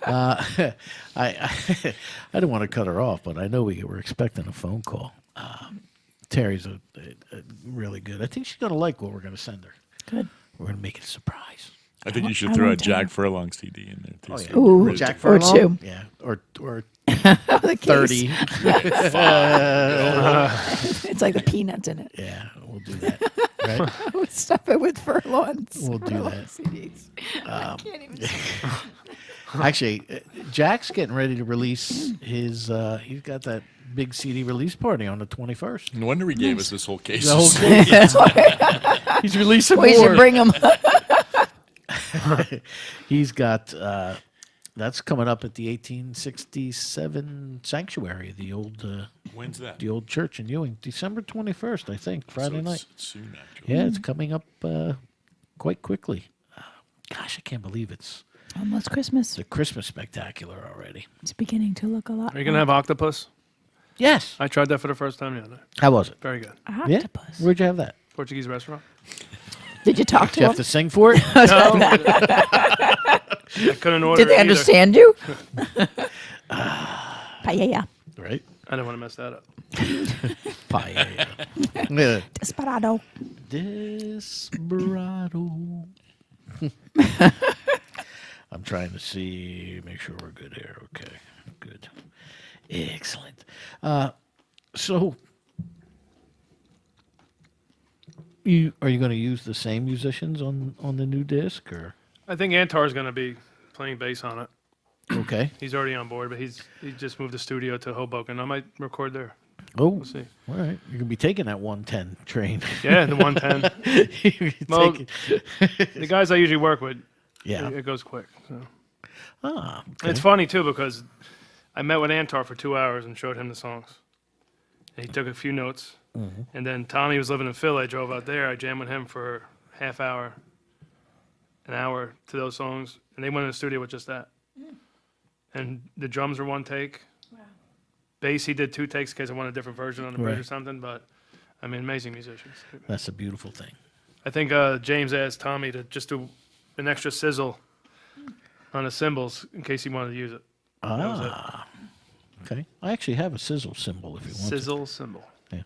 Fuber. I didn't want to cut her off, but I know we were expecting a phone call. Terry's a really good. I think she's gonna like what we're gonna send her. Good. We're gonna make it a surprise. I think you should I throw a want Jack Furlong CD in there, too. Oh, yeah. So Ooh, really- Jack Or Furlong? two. Yeah, or The case. 30. It's like the peanuts in it. Yeah, we'll do that. Right? Stuff it with furlongs. We'll do Furlong that. CDs. I can't even say Actually, Jack's getting ready to release his. He's got that big CD release party on the 21st. No wonder he gave us this whole case. The whole of He's releasing We more. should bring them. He's got That's coming up at the 1867 sanctuary, the old When's that? the old church in Ewing, December 21st, I think, Friday So night. it's soon, actually. Yeah, it's coming up quite quickly. Gosh, I can't believe it's Almost Christmas. the Christmas spectacular already. It's beginning to look a lot. Are you gonna have octopus? Yes. I tried that for the first time the other day. How was it? Very good. Yeah. Octopus. Where'd you have that? Portuguese restaurant. Did you talk Did to you them? have to sing for it? No, I couldn't order. Did they it either. understand you? Paella. Right. I didn't want to mess that up. Paella. Yeah. Desperado. Desperado. I'm trying to make sure we're good here. Okay, good. Excellent. So, are you going to use the same musicians on the new disc, or I think Antar's gonna be playing bass on it. okay? He's already on board, but he just moved the studio to Hoboken. I might record there. Oh, We'll see. all right. You're gonna be taking that 110 train. Yeah, the 110. You're Well, taking- The guys I usually work with, yeah. it goes quick. So. Ah, And it's funny too because I met with Antar for 2 hours and showed him the songs. And he took a few notes. Mm-hmm. And then Tommy was living in Philly. I drove out there. I jammed with him for half hour, an hour to those songs. And they went in the studio with just that. And the drums were one take. Wow. Bass, he did 2 takes in case I wanted a different version on the bridge or Right. something. But, I mean, amazing musicians. That's a beautiful thing. I think James asked Tommy to just do an extra sizzle on the cymbals in case he wanted to use it. That was it. Okay. I actually have a sizzle cymbal if you want. Sizzle cymbal. Yeah.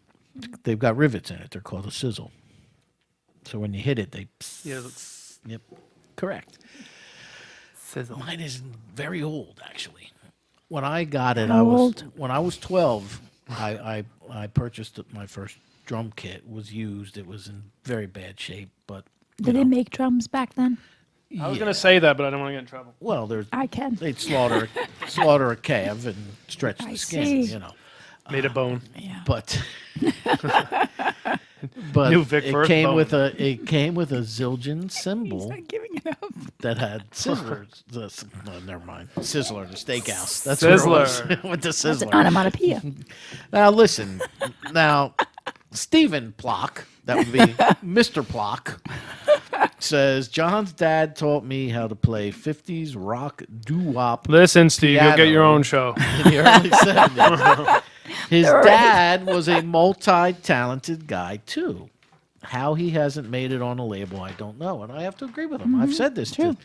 They've got rivets in it. They're called a sizzle. So when you hit it, they. Yeah, Yep. Correct. sizzle. Mine is very old, actually. When I got it, How old? when I was 12. I purchased my first drum kit. It was used. It was in very bad shape, but Did they make drums back then? I was going to say that, but I don't want to get in trouble. well, there's I can. they'd slaughter a calf and stretch I the skin, see. you know. Made a bone. Yeah. But but New Vic it Firth came bone. with a Zildjian cymbal He's not giving it up. that had sizzlers. Never mind. Sizzler, the steakhouse. That's what it Sizzler. was. With the That's an sizzler. onomatopoeia. Now listen. Now Stephen Plock, that would be Mr. Plock, says John's dad taught me how to play 50s rock doo-wop Listen, Steve, you'll get your Piano. own show. in the early 70s. His dad was a multi-talented guy too. How he hasn't made it on a label, I don't know, and I have to agree with him. I've said this to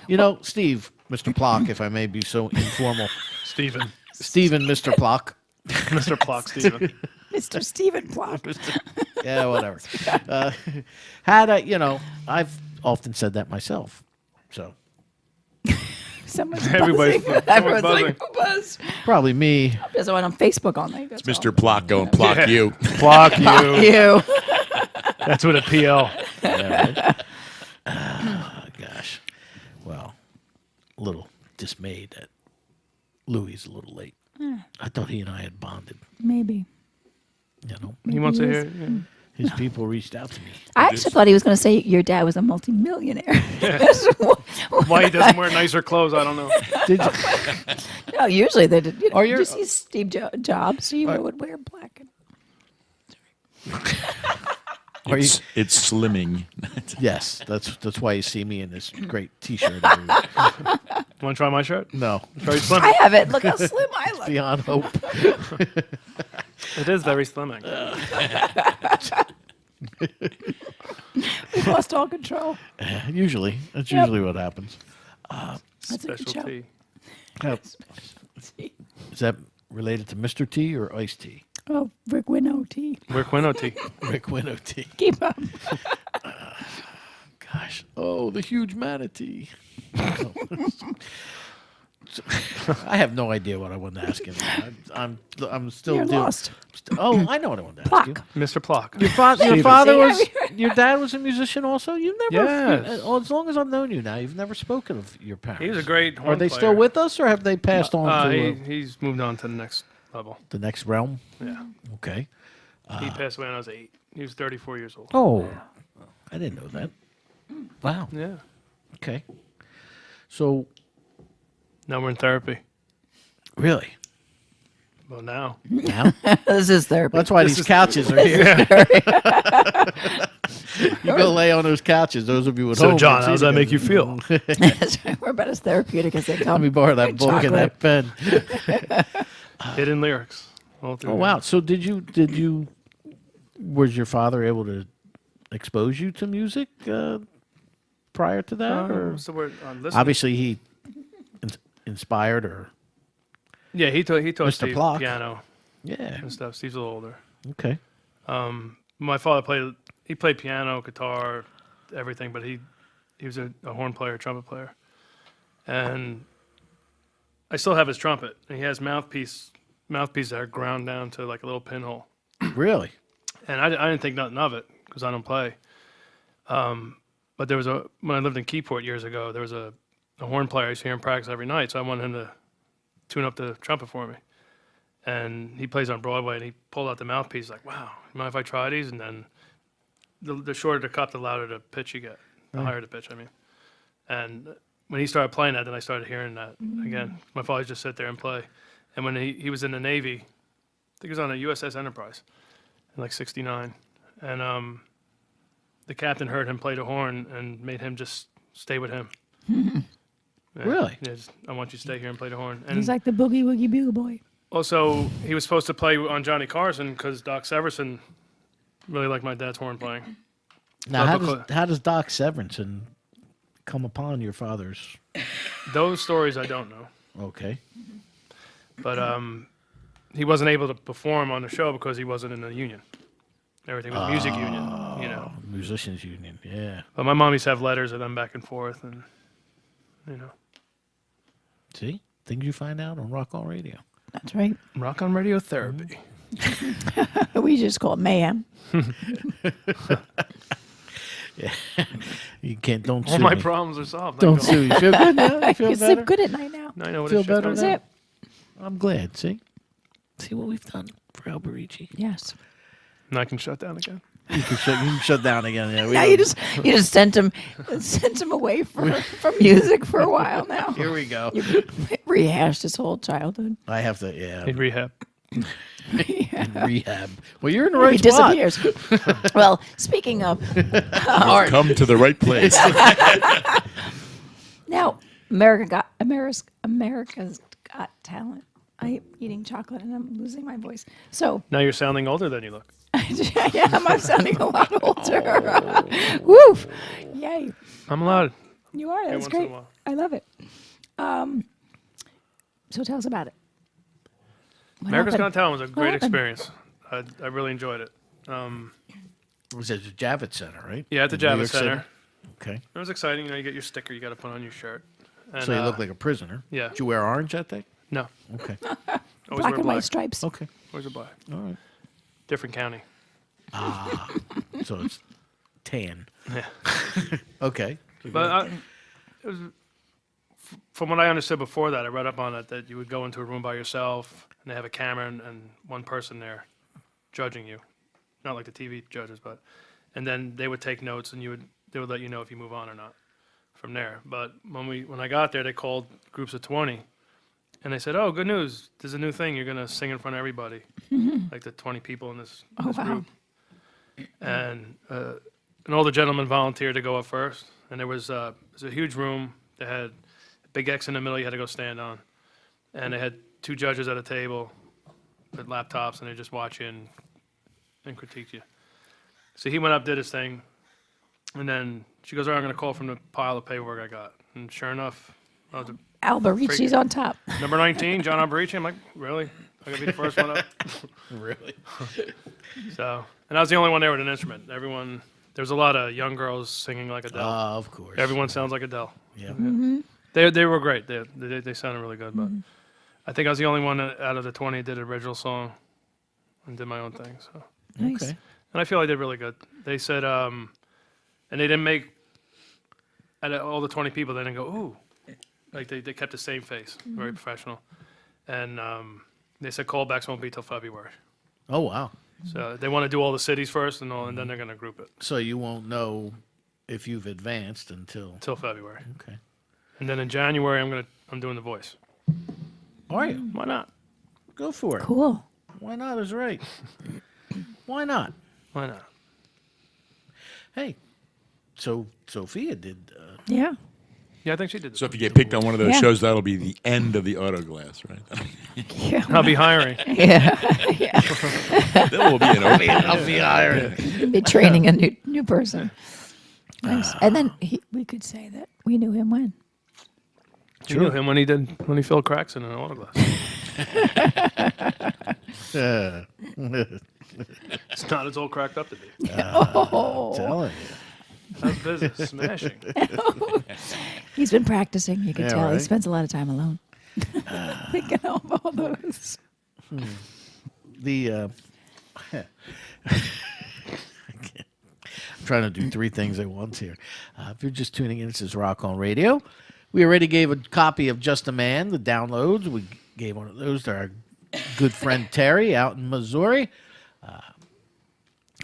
you know, Steve, Mr. Plock, if I may be so informal. Stephen. Stephen, Mr. Plock. Mr. Plock, Stephen. Mr. Stephen Plock. Yeah, whatever. Had I, you know, I've often said that myself. So Someone's Everybody's buzzing. Everyone's like, who buzzed? probably me. There's one on Facebook all night. That's Mr. Plock going Plock Yeah. you. Plock you. all. You. That's with a PL. Yeah, right? Oh, gosh. Well, a little dismayed that Louis a little late. I thought he and I had bonded. Maybe. You know, He wants to He is. hear. Yeah. his people reached out to me. I actually thought he was going to say your dad was a multimillionaire. Why he doesn't wear nicer clothes, I don't know. Did you? No, usually they did. You know, Are your- you see Steve Jobs, Steve would wear black. Are you? It's slimming. Yes, that's why you see me in this great T-shirt. Every week. Want to try my shirt? No, Very slim. I have it. Look how slim I look. beyond hope. It is very slimming. We lost all control. Usually, that's Yep. usually what happens. That's a good show. Specialty. Is that related to Mr. T or Iced Tea? Oh, Rick Winnow tea. We're Quino tea. Rick Winnow Tea. Keep up. Gosh. Oh, the huge manatee. I have no idea what I wanted to ask him. I'm still You're doing. lost. Oh, I know what I wanted to ask you. Plock. Mr. Plock. Your Steven. father was, See, your dad was a musician also. You've never, Yes. as long as I've known you now, you've never spoken of your parents. He was a great horn Are they player. still with us, or have they passed on to He's moved on to the next level. the next realm? Yeah. Okay. He passed away when I was 8. He was 34 years old. Oh, I didn't know that. Wow. Yeah. Okay. So, Now we're in therapy. Really? Well, now. Now? This is therapy. That's why these couches are here. You go lay on those couches. Those of you at So, home. John, can how does see that the make you feel? That's right. We're about as therapeutic as they Let come. me borrow that book and that pen. Hidden lyrics. All through Oh there. wow! So was your father able to expose you to music prior to that, or What's the word? Listening. obviously he inspired or Yeah, he taught Mr. Steve Block. piano yeah? and stuff. Steve's a little older. Okay. My father played piano, guitar, everything, but he was a horn player, trumpet player. And I still have his trumpet. And he has mouthpiece that are ground down to like a little pinhole. Really? And I didn't think nothing of it because I don't play. But there was when I lived in Keyport years ago, there was a horn player I used to hear him practice every night. So I wanted him to tune up the trumpet for me. And he plays on Broadway, and he pulled out the mouthpiece, like, wow, you mind if I try these? And then the shorter the cup, the louder the pitch you get, the higher the pitch, I mean. And when he started playing that, then I started hearing that again. My father just sit there and play. And when he was in the Navy, I think he was on a USS Enterprise in like 69. And the captain heard him play the horn and made him just stay with him. And, Really? yeah, I want you to stay here and play the horn. And He's like the boogie woogie bugle boy. also, he was supposed to play on Johnny Carson because Doc Severson really liked my dad's horn playing. Now, But how does Doc Severinsen come upon your father's? Those stories I don't know. Okay. But he wasn't able to perform on the show because he wasn't in the union. Everything was music union, you know. Musicians Union. Yeah. But my mom used to have letters of them back and forth, and you know. See, things you find out on Rock On Radio. That's right. Rock on Radio Therapy. We just call it mayhem. Yeah. You can't. Don't All sue my me. problems are solved. Don't Thank God. sue. You feel good now? You I feel can better? sleep good at night now. Now I know what Feel this shit better comes now? out. That's it. I'm glad. See what we've done for Alberici. Yes. And I can shut down again. You can shut down again. Yeah, Now you just sent him away from music for a while now. Here we go. You rehashed his whole childhood. I have to. Yeah. In rehab. Rehab. Well, you're in the He right spot. disappears. Well, speaking of art, Come to the right place. now America's Got Talent. I'm eating chocolate and I'm losing my voice. So Now you're sounding older than you look. yeah, I'm sounding a lot older. Woof! Yay! I'm allowed. You are. That's once in a great. while. I love it. So tell us about it. What America's happened? Got Talent was a great happened? experience. I really enjoyed it. It was at the Javits Center, right? Yeah, at the In New Javits York City? Center. Okay. It was exciting. You know, you get your sticker you got to put on your shirt. And, So you look like a prisoner. yeah. Did you wear orange that day? No. Okay. Always Black wear and black. white stripes. Okay. Always a black. All right. Different county. So it's tan. Yeah. Okay. But it was, from what I understood before that, I read up on it, that you would go into a room by yourself, and they have a camera and one person there judging you. Not like the TV judges, but... And then they would take notes, and they would let you know if you move on or not from there. But when I got there, they called groups of 20, and they said, "Oh, good news! There's a new thing. You're gonna sing in front of everybody, like the 20 people in this Oh, wow. group." And an older gentleman volunteered to go up first, and it was a huge room. They had a big X in the middle you had to go stand on, and they had two judges at a table with laptops, and they just watch you and critique you. So he went up, did his thing, and then she goes, "All right, I'm going to call from the pile of paperwork I got." And sure enough, I was Alberici's on top. number 19, John Alberici. I'm like, really? I got to be the first one up? Really? So, and I was the only one there with an instrument. Everyone, there's a lot of young girls singing like Adele. Of course. Everyone sounds like Adele. Yeah. They were great. They sounded really good, but I think I was the only one out of the 20 that did an original song and did my own thing. So, Nice. Okay. and I feel I did really good. They said, and they didn't make out of all the 20 people. They didn't go ooh, like they kept the same face, very professional, and they said callbacks won't be till February. Oh wow. So they want to do all the cities first, and then they're going to group it So you won't know if you've advanced until. till February. Okay. And then in January, I'm doing The Voice. Are you? Why not? Go for it. Cool. Why not is right. Why not? Why not? Hey, so Sophia did. Yeah. Yeah, I think she did. So if you get picked on one of those Yeah. shows, that'll be the end of the auto glass, right? Yeah. I'll be hiring. Yeah. Yeah. There will be an opening. I'll be hired. Be training a new person. Nice. And then we could say that we knew him when. You knew him when he filled cracks in an autoglass. It's not as all cracked up to be. Telling you. How's business? Smashing. He's been practicing. You can Yeah, tell. He right. spends a lot of time alone. Thinking of all those. I'm trying to do three things at once here. If you're just tuning in, this is Rock on Radio. We already gave a copy of Just a Man, the downloads. We gave one of those to our good friend Terry out in Missouri.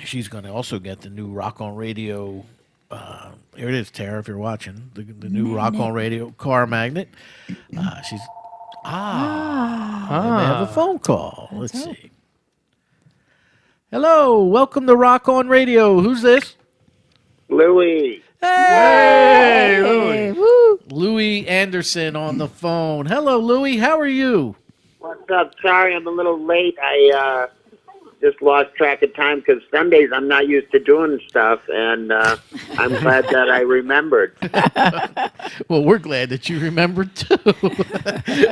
She's going to also get the new Rock on Radio. Here it is, Tara, if you're watching. The new Rock on Radio car magnet. She's. We have a phone call. Let's see. Hello, welcome to Rock on Radio. Who's this? Louis. Hey, Hey, woo. Louis Anderson on the phone. Hello, Louis. How are you? What's up? Sorry, I'm a little late. I just lost track of time because Sundays I'm not used to doing stuff, and I'm glad that I remembered. Well, we're glad that you remembered too.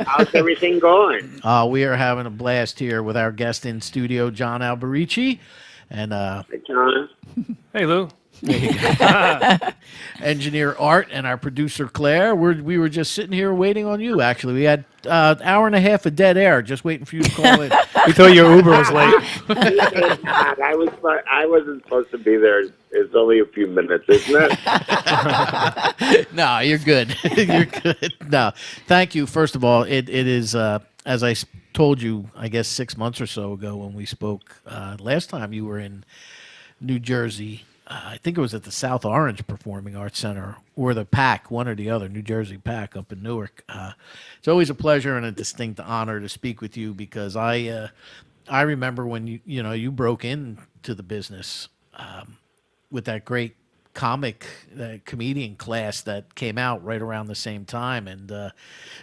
How's everything going? We are having a blast here with our guest in studio, John Alberici, and Hey, John. Hey, Lou. engineer Art, and our producer Claire. We were just sitting here waiting on you. Actually, we had an hour and a half of dead air, just waiting for you to call in. We thought your Uber was late. It's not. I wasn't supposed to be there. It's only a few minutes, isn't it? No, you're good. You're good. No, thank you. First of all, it is as I told you, I guess 6 months or so ago when we spoke last time. You were in New Jersey. I think it was at the South Orange Performing Arts Center or the PAC, one or the other, New Jersey PAC up in Newark. It's always a pleasure and a distinct honor to speak with you because I remember when you broke into the business with that great comedian class that came out right around the same time, and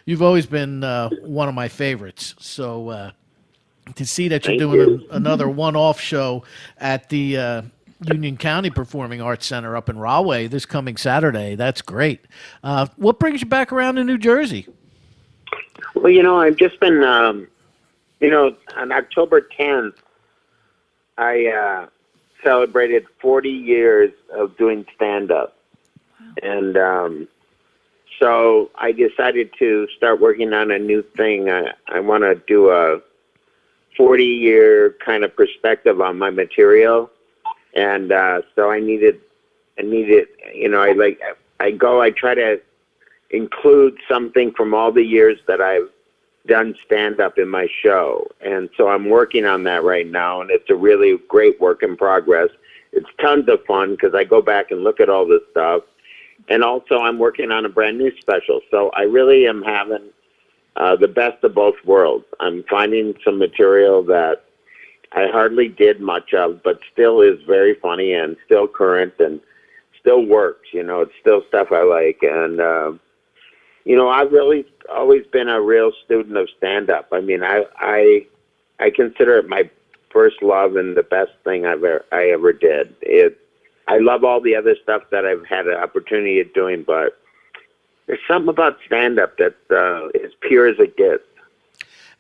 you've always been one of my favorites. So to see that you're doing another one-off show at the Union County Performing Arts Center up in Rahway this coming Saturday, that's great. What brings you back around to New Jersey? Well, I've just been, on October 10th, I celebrated 40 years of doing stand-up. And so I decided to start working on a new thing. I want to do a 40-year kind of perspective on my material. And so I try to include something from all the years that I've done stand-up in my show. And so I'm working on that right now, and it's a really great work in progress. It's tons of fun because I go back and look at all this stuff. And also I'm working on a brand new special. So I really am having the best of both worlds. I'm finding some material that I hardly did much of, but still is very funny and still current and still works. It's still stuff I like. And, I've really always been a real student of stand-up. I mean, I consider it my first love and the best thing I ever did. I love all the other stuff that I've had an opportunity of doing, but there's something about stand-up that is pure as it gets.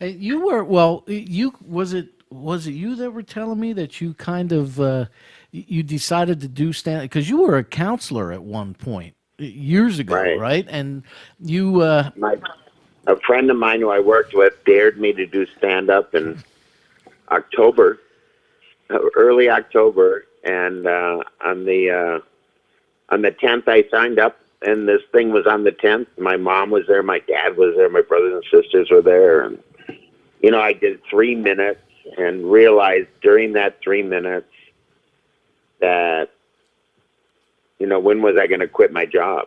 You were, was it you that were telling me that you kind of you decided to do stand because you were a counselor at one point years ago, right? And you a friend of mine who I worked with dared me to do stand up in October, early October, and on the 10th I signed up, and this thing was on the 10th. My mom was there, my dad was there, my brothers and sisters were there, and I did 3 minutes. And realized during that 3 minutes that, when was I going to quit my job?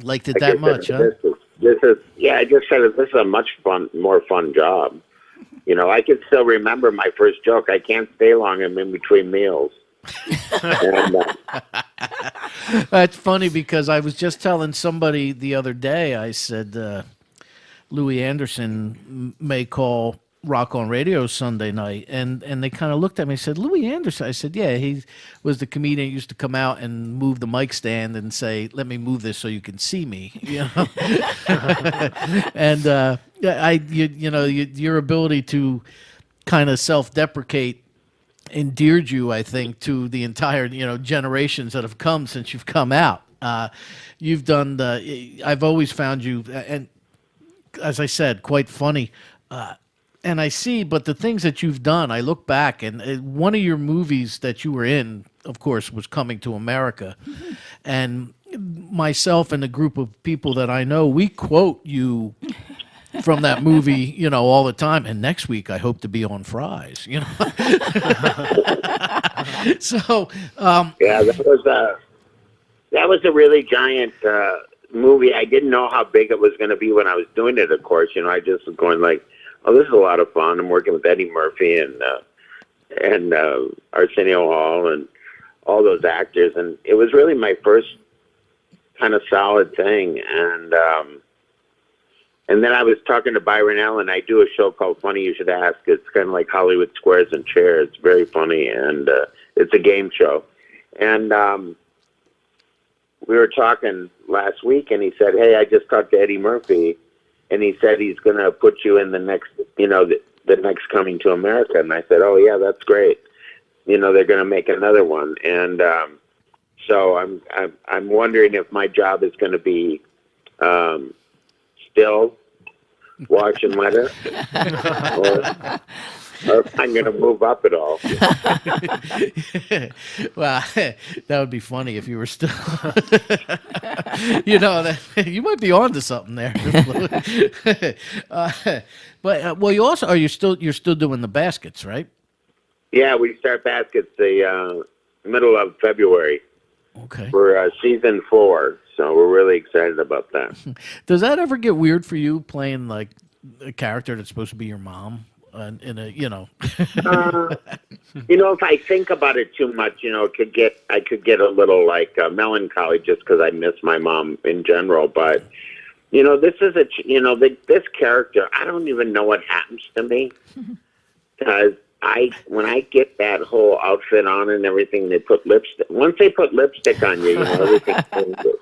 Liked it Like I that said, much, huh? This is I just said this is a much more fun job. You know, I can still remember my first joke. I can't stay long. I'm in between meals. And, That's funny because I was just telling somebody the other day, I said, Louis Anderson may call Rock on Radio Sunday night. And they kind of looked at me and said, Louis Anderson? I said, yeah, he was the comedian who used to come out and move the mic stand and say, let me move this so you can see me. You know? And your ability to kind of self-deprecate endeared you, I think, to the entire, generations that have come since you've come out. You've done I've always found you, and as I said, quite funny. And I see, but the things that you've done, I look back, and one of your movies that you were in, of course, was Coming to America. And myself and a group of people that I know, we quote you from that movie, all the time. And next week, I hope to be on Fries, So, that was a really giant movie. I didn't know how big it was going to be when I was doing it. Of course, I just was going like, "Oh, this is a lot of fun." I'm working with Eddie Murphy and Arsenio Hall and all those actors, and it was really my first kind of solid thing. And then I was talking to Byron Allen. I do a show called Funny You Should Ask. It's kind of like Hollywood Squares and Chairs. It's very funny, and it's a game show. And we were talking last week, and he said, "Hey, I just talked to Eddie Murphy, and he said he's going to put you in the next, the next Coming to America." And I said, "Oh yeah, that's great. They're going to make another one." And so I'm wondering if my job is going to be still watch and let her, or if I'm going to move up at all. Well, that would be funny if you were still. You might be onto something there. But you also you're still doing the baskets, right? Yeah, we start baskets the middle of February. Okay. For season 4, so we're really excited about that. Does that ever get weird for you playing like a character that's supposed to be your mom? In a if I think about it too much, I could get a little like melancholy just because I miss my mom in general. But this is this character. I don't even know what happens to me because when I get that whole outfit on and everything, they put lipstick. Once they put lipstick on you, everything changes.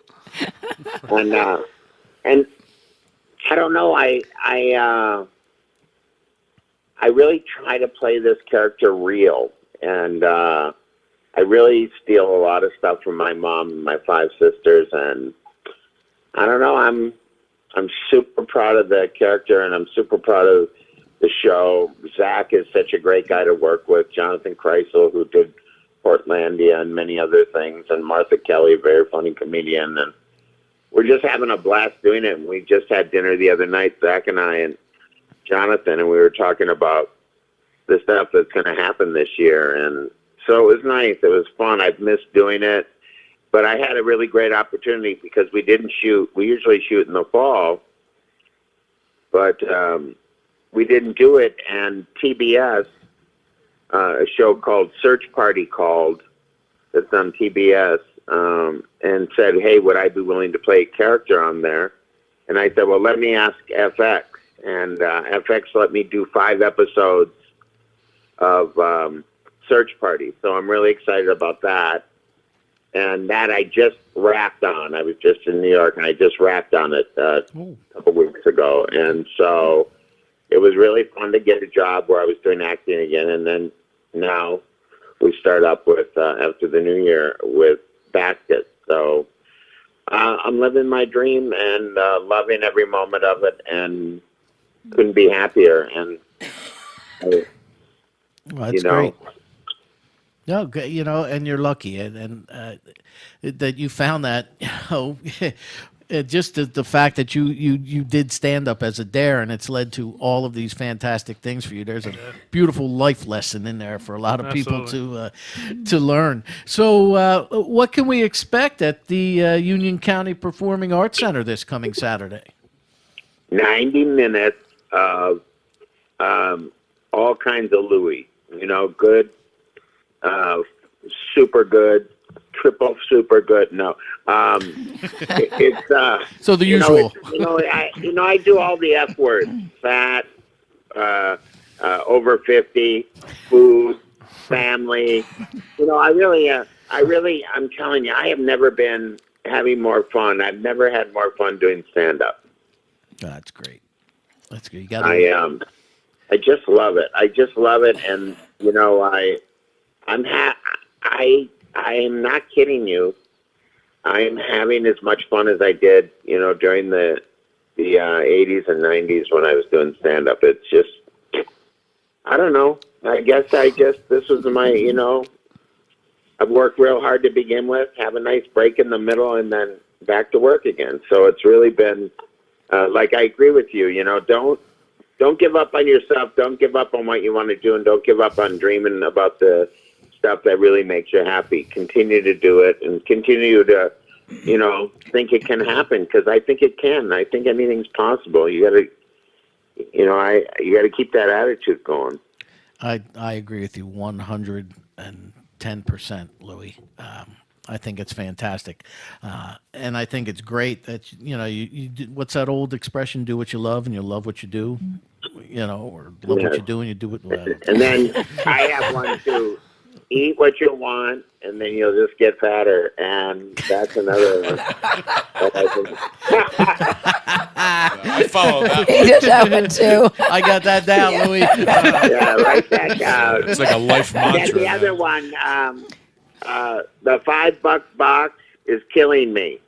And I don't know. I really try to play this character real, and I really steal a lot of stuff from my mom and my 5 sisters, and I don't know. I'm super proud of the character, and I'm super proud of the show. Zach is such a great guy to work with. Jonathan Kreisel, who did Portlandia and many other things, and Martha Kelly, a very funny comedian, and we're just having a blast doing it. And we just had dinner the other night, Zach and I and Jonathan, and we were talking about the stuff that's going to happen this year. And so it was nice. It was fun. I've missed doing it. But I had a really great opportunity because we didn't shoot. We usually shoot in the fall. But we didn't do it. And TBS, a show called Search Party called, that's on TBS, and said, "Hey, would I be willing to play a character on there?" And I said, "Well, let me ask FX." And FX let me do 5 episodes of Search Party. So I'm really excited about that. And that I just wrapped on. I was just in New York, and I just wrapped on it a couple weeks ago. And so it was really fun to get a job where I was doing acting again. And then now we start up with, after the new year, with Basket. So I'm living my dream and loving every moment of it, and couldn't be happier. And well, that's great. No, and you're lucky, and that you found that. just the fact that you did stand up as a dare, and it's led to all of these fantastic things for you. There's a beautiful life lesson in there for a lot of people to learn. So, what can we expect at the Union County Performing Arts Center this coming Saturday? 90 minutes of all kinds of Louis. Good, super good, triple super good. No, it's so the usual. I do all the F words: fat, over 50, food, family. I'm telling you, I have never been having more fun. I've never had more fun doing stand up. That's great. That's good. I just love it. I just love it, and I am not kidding you. I am having as much fun as I did, during the 80s and 90s when I was doing stand up. It's just, I don't know. I guess this was my, I've worked real hard to begin with, have a nice break in the middle, and then back to work again. So it's really been, I agree with you, don't give up on yourself. Don't give up on what you want to do, and don't give up on dreaming about the stuff that really makes you happy. Continue to do it, and continue to, think it can happen, because I think it can. I think anything's possible. You got to, you got to keep that attitude going. I agree with you 110%, Louis. I think it's fantastic, and I think it's great that you what's that old expression? Do what you love, and you love what you do, or love what you do, and you do it well. And then I have one too: eat what you want, and then you'll just get fatter. And that's another one. I follow that. He did that one too. I got that down, Louis. Yeah, write that down. It's like a life mantra. And the other one. The $5 box is killing me.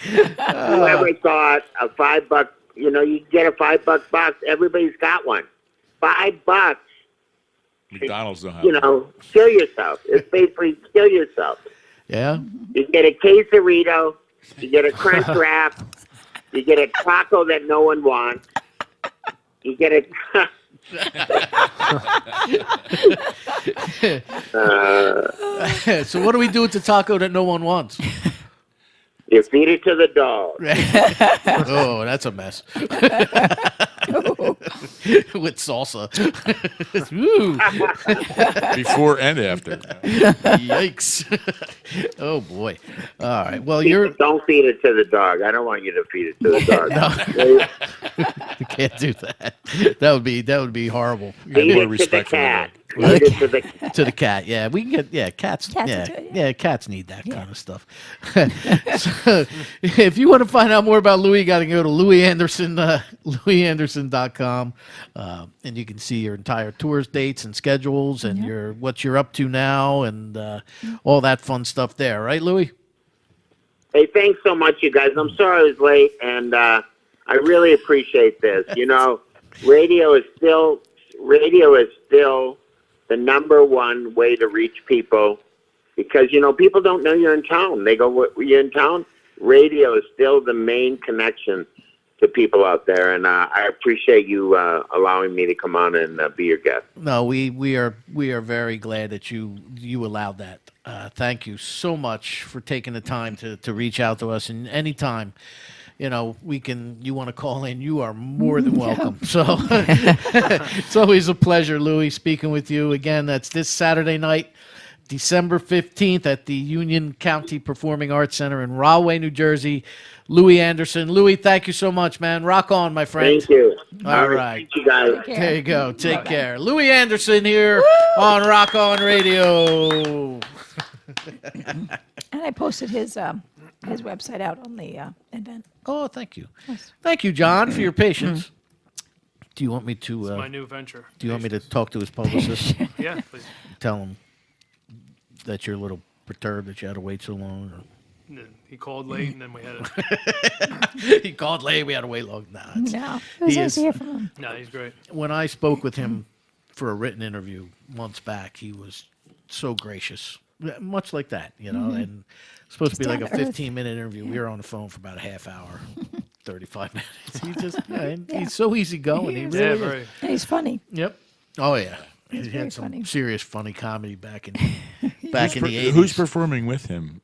Whoever thought a $5, you get a $5 box, everybody's got one. $5. McDonald's don't have kill yourself. It's basically kill yourself. Yeah. You get a quesarito, you get a crunch wrap, you get a taco that no one wants, you get a... So what do we do with the taco that no one wants? You feed it to the dog. Oh, that's a mess. With salsa. Ooh. Before and after. Yikes. Oh, boy. All right. Well, Don't feed it to the dog. I don't want you to feed it to the dog. You can't do that. That would be horrible. Feed it to the cat. To the cat, yeah. We can get cats. Cats need that kind of stuff. So, if you want to find out more about Louis, you got to go to Louis Anderson, louisanderson.com, and you can see your entire tours, dates, and schedules, and what you're up to now, and all that fun stuff there, right, Louis? Hey, thanks so much, you guys. I'm sorry I was late, and I really appreciate this. Radio is still the number one way to reach people, because, people don't know you're in town. They go, you're in town? Radio is still the main connection to people out there, and I appreciate you allowing me to come on and be your guest. No, we are very glad that you allowed that. Thank you so much for taking the time to reach out to us, and anytime you want to call in, you are more than welcome. So it's always a pleasure, Louis, speaking with you again. That's this Saturday night, December 15th at the Union County Performing Arts Center in Rahway, New Jersey. Louis Anderson. Louis, thank you so much, man. Rock on, my friend. Thank you. All right. Thank you, guys. There you go. Take care. Louis Anderson here on Rock On Radio. And I posted his website out on the event. Oh, thank you. Yes. Thank you, John, for your patience. Do you want me to? It's my new venture. Do you want me to talk to his publicist? Yeah, please. Tell him that you're a little perturbed that you had to wait so long. He called late, and then we had He called late. We had to wait long. No, it was nice to hear from him. No, he's great. When I spoke with him for a written interview months back, he was so gracious. much like that, and it's supposed to be like a down to earth. 15-minute interview. We were on the phone for about a half hour, 35 minutes. He just, he's so easygoing. He really is. very. And he's funny. Yep. Oh yeah. He very had some funny. serious funny comedy back in the 80s. Who's performing with him?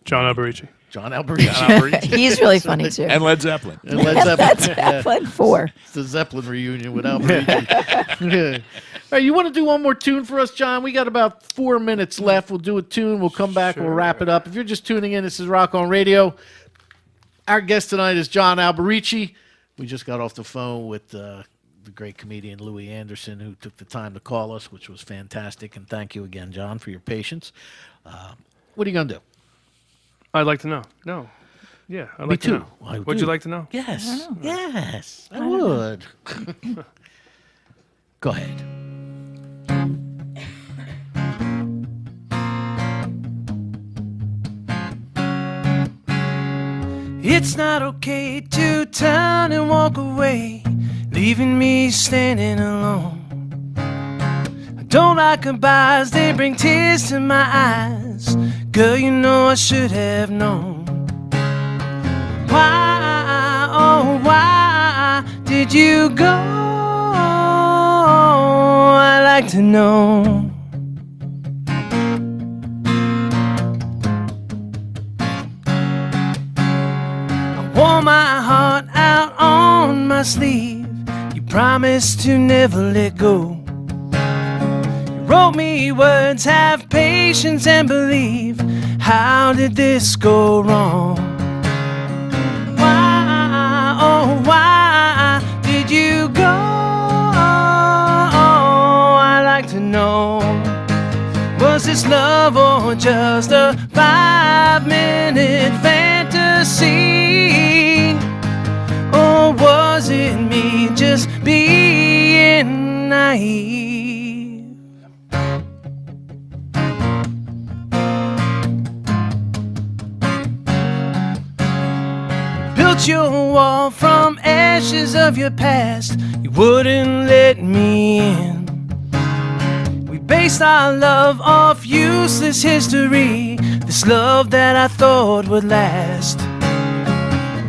John Alberici. John Alberici. He's really funny too. And Led Zeppelin. And Led Zeppelin. That's Zeppelin 4. It's the Zeppelin reunion with Alberici. All right, you want to do one more tune for us, John? We got about 4 minutes left. We'll do a tune. We'll come back. We'll wrap it up. If you're just tuning in, this is Rock on Radio. Our guest tonight is John Alberici. We just got off the phone with the great comedian Louis Anderson, who took the time to call us, which was fantastic. And thank you again, John, for your patience. What are you going to do? I'd like to know. No. Yeah, I'd Me like too. to know. I Would do. you like to know? Yes. Yes, I would. Go ahead. It's not okay to turn and walk away, leaving me standing alone. I don't like goodbyes, they bring tears to my eyes. Girl, you know I should have known. Why, oh why did you go? I'd like to know. Wore my heart out on my sleeve. You promised to never let go. You wrote me words, have patience and believe. How did this go wrong? Why, oh why did you go? I'd like to know. Was this love or just a 5-minute fantasy? Or was it me just being naive? Built your wall from ashes of your past. You wouldn't let me in. Based our love off useless history, this love that I thought would last.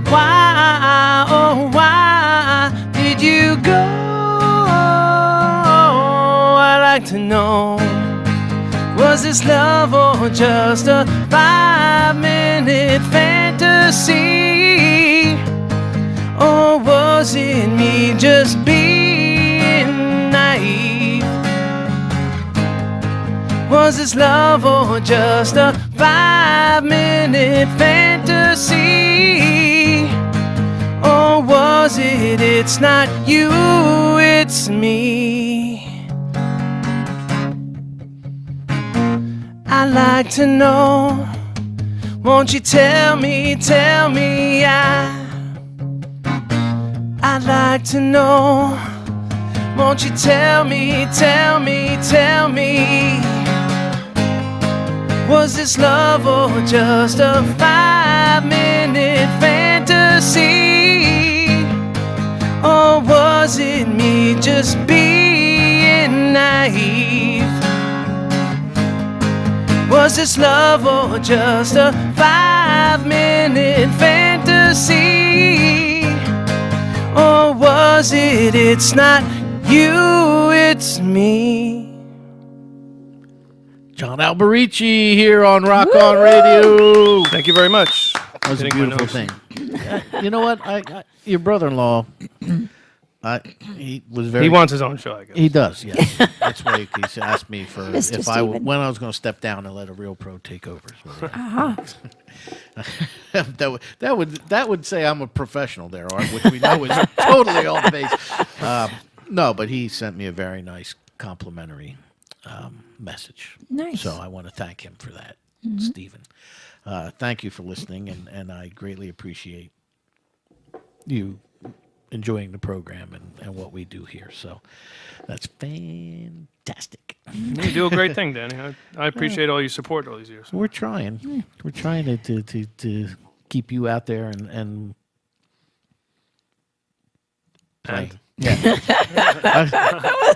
Why, oh why did you go? I'd like to know. Was this love or just a 5-minute fantasy? Or was it me just being naive? Was this love or just a 5-minute fantasy? Or was it, it's not you, it's me? I'd like to know. Won't you tell me, I'd like to know. Won't you tell me? Was this love or just a 5-minute fantasy? Or was it me just being naive? Was this love or just a 5-minute fantasy? Or was it, it's not you, it's me? John Alberici here on Rock On Radio. Thank you very much. That was a beautiful thing. You know what? Your brother-in-law, he was very. He wants his own show, I guess. He does, yes. That's why he asked me for Mr. if Steven. when I was going to step down and let a real pro take over. That would say I'm a professional there, Art, which we know is totally off base. No, but he sent me a very nice complimentary message. Nice. So I want to thank him for that, Stephen. Thank you for listening, and I greatly appreciate you enjoying the program and what we do here. So that's fantastic. You do a great thing, Danny. I appreciate all your support all these years. We're trying. We're trying to keep you out there and play.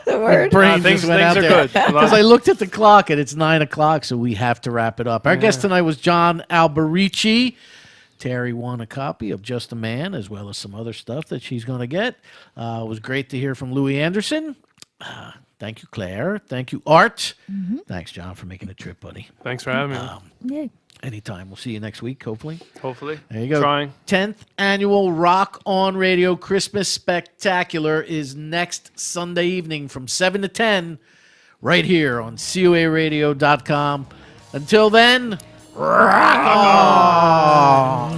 The word. Brain things just went out are there. good. Because I looked at the clock and it's 9 o'clock, so we have to wrap it up. Our guest tonight was John Alberici. Terry won a copy of Just a Man, as well as some other stuff that she's going to get. It was great to hear from Louis Anderson. Thank you, Claire. Thank you, Art. Thanks, John, for making the trip, buddy. Thanks for having me. Yay. Anytime. We'll see you next week, hopefully. Hopefully. There you go. Trying. 10th annual Rock on Radio Christmas Spectacular is next Sunday evening from 7 to 10 right here on COARadio.com. Until then, rock on!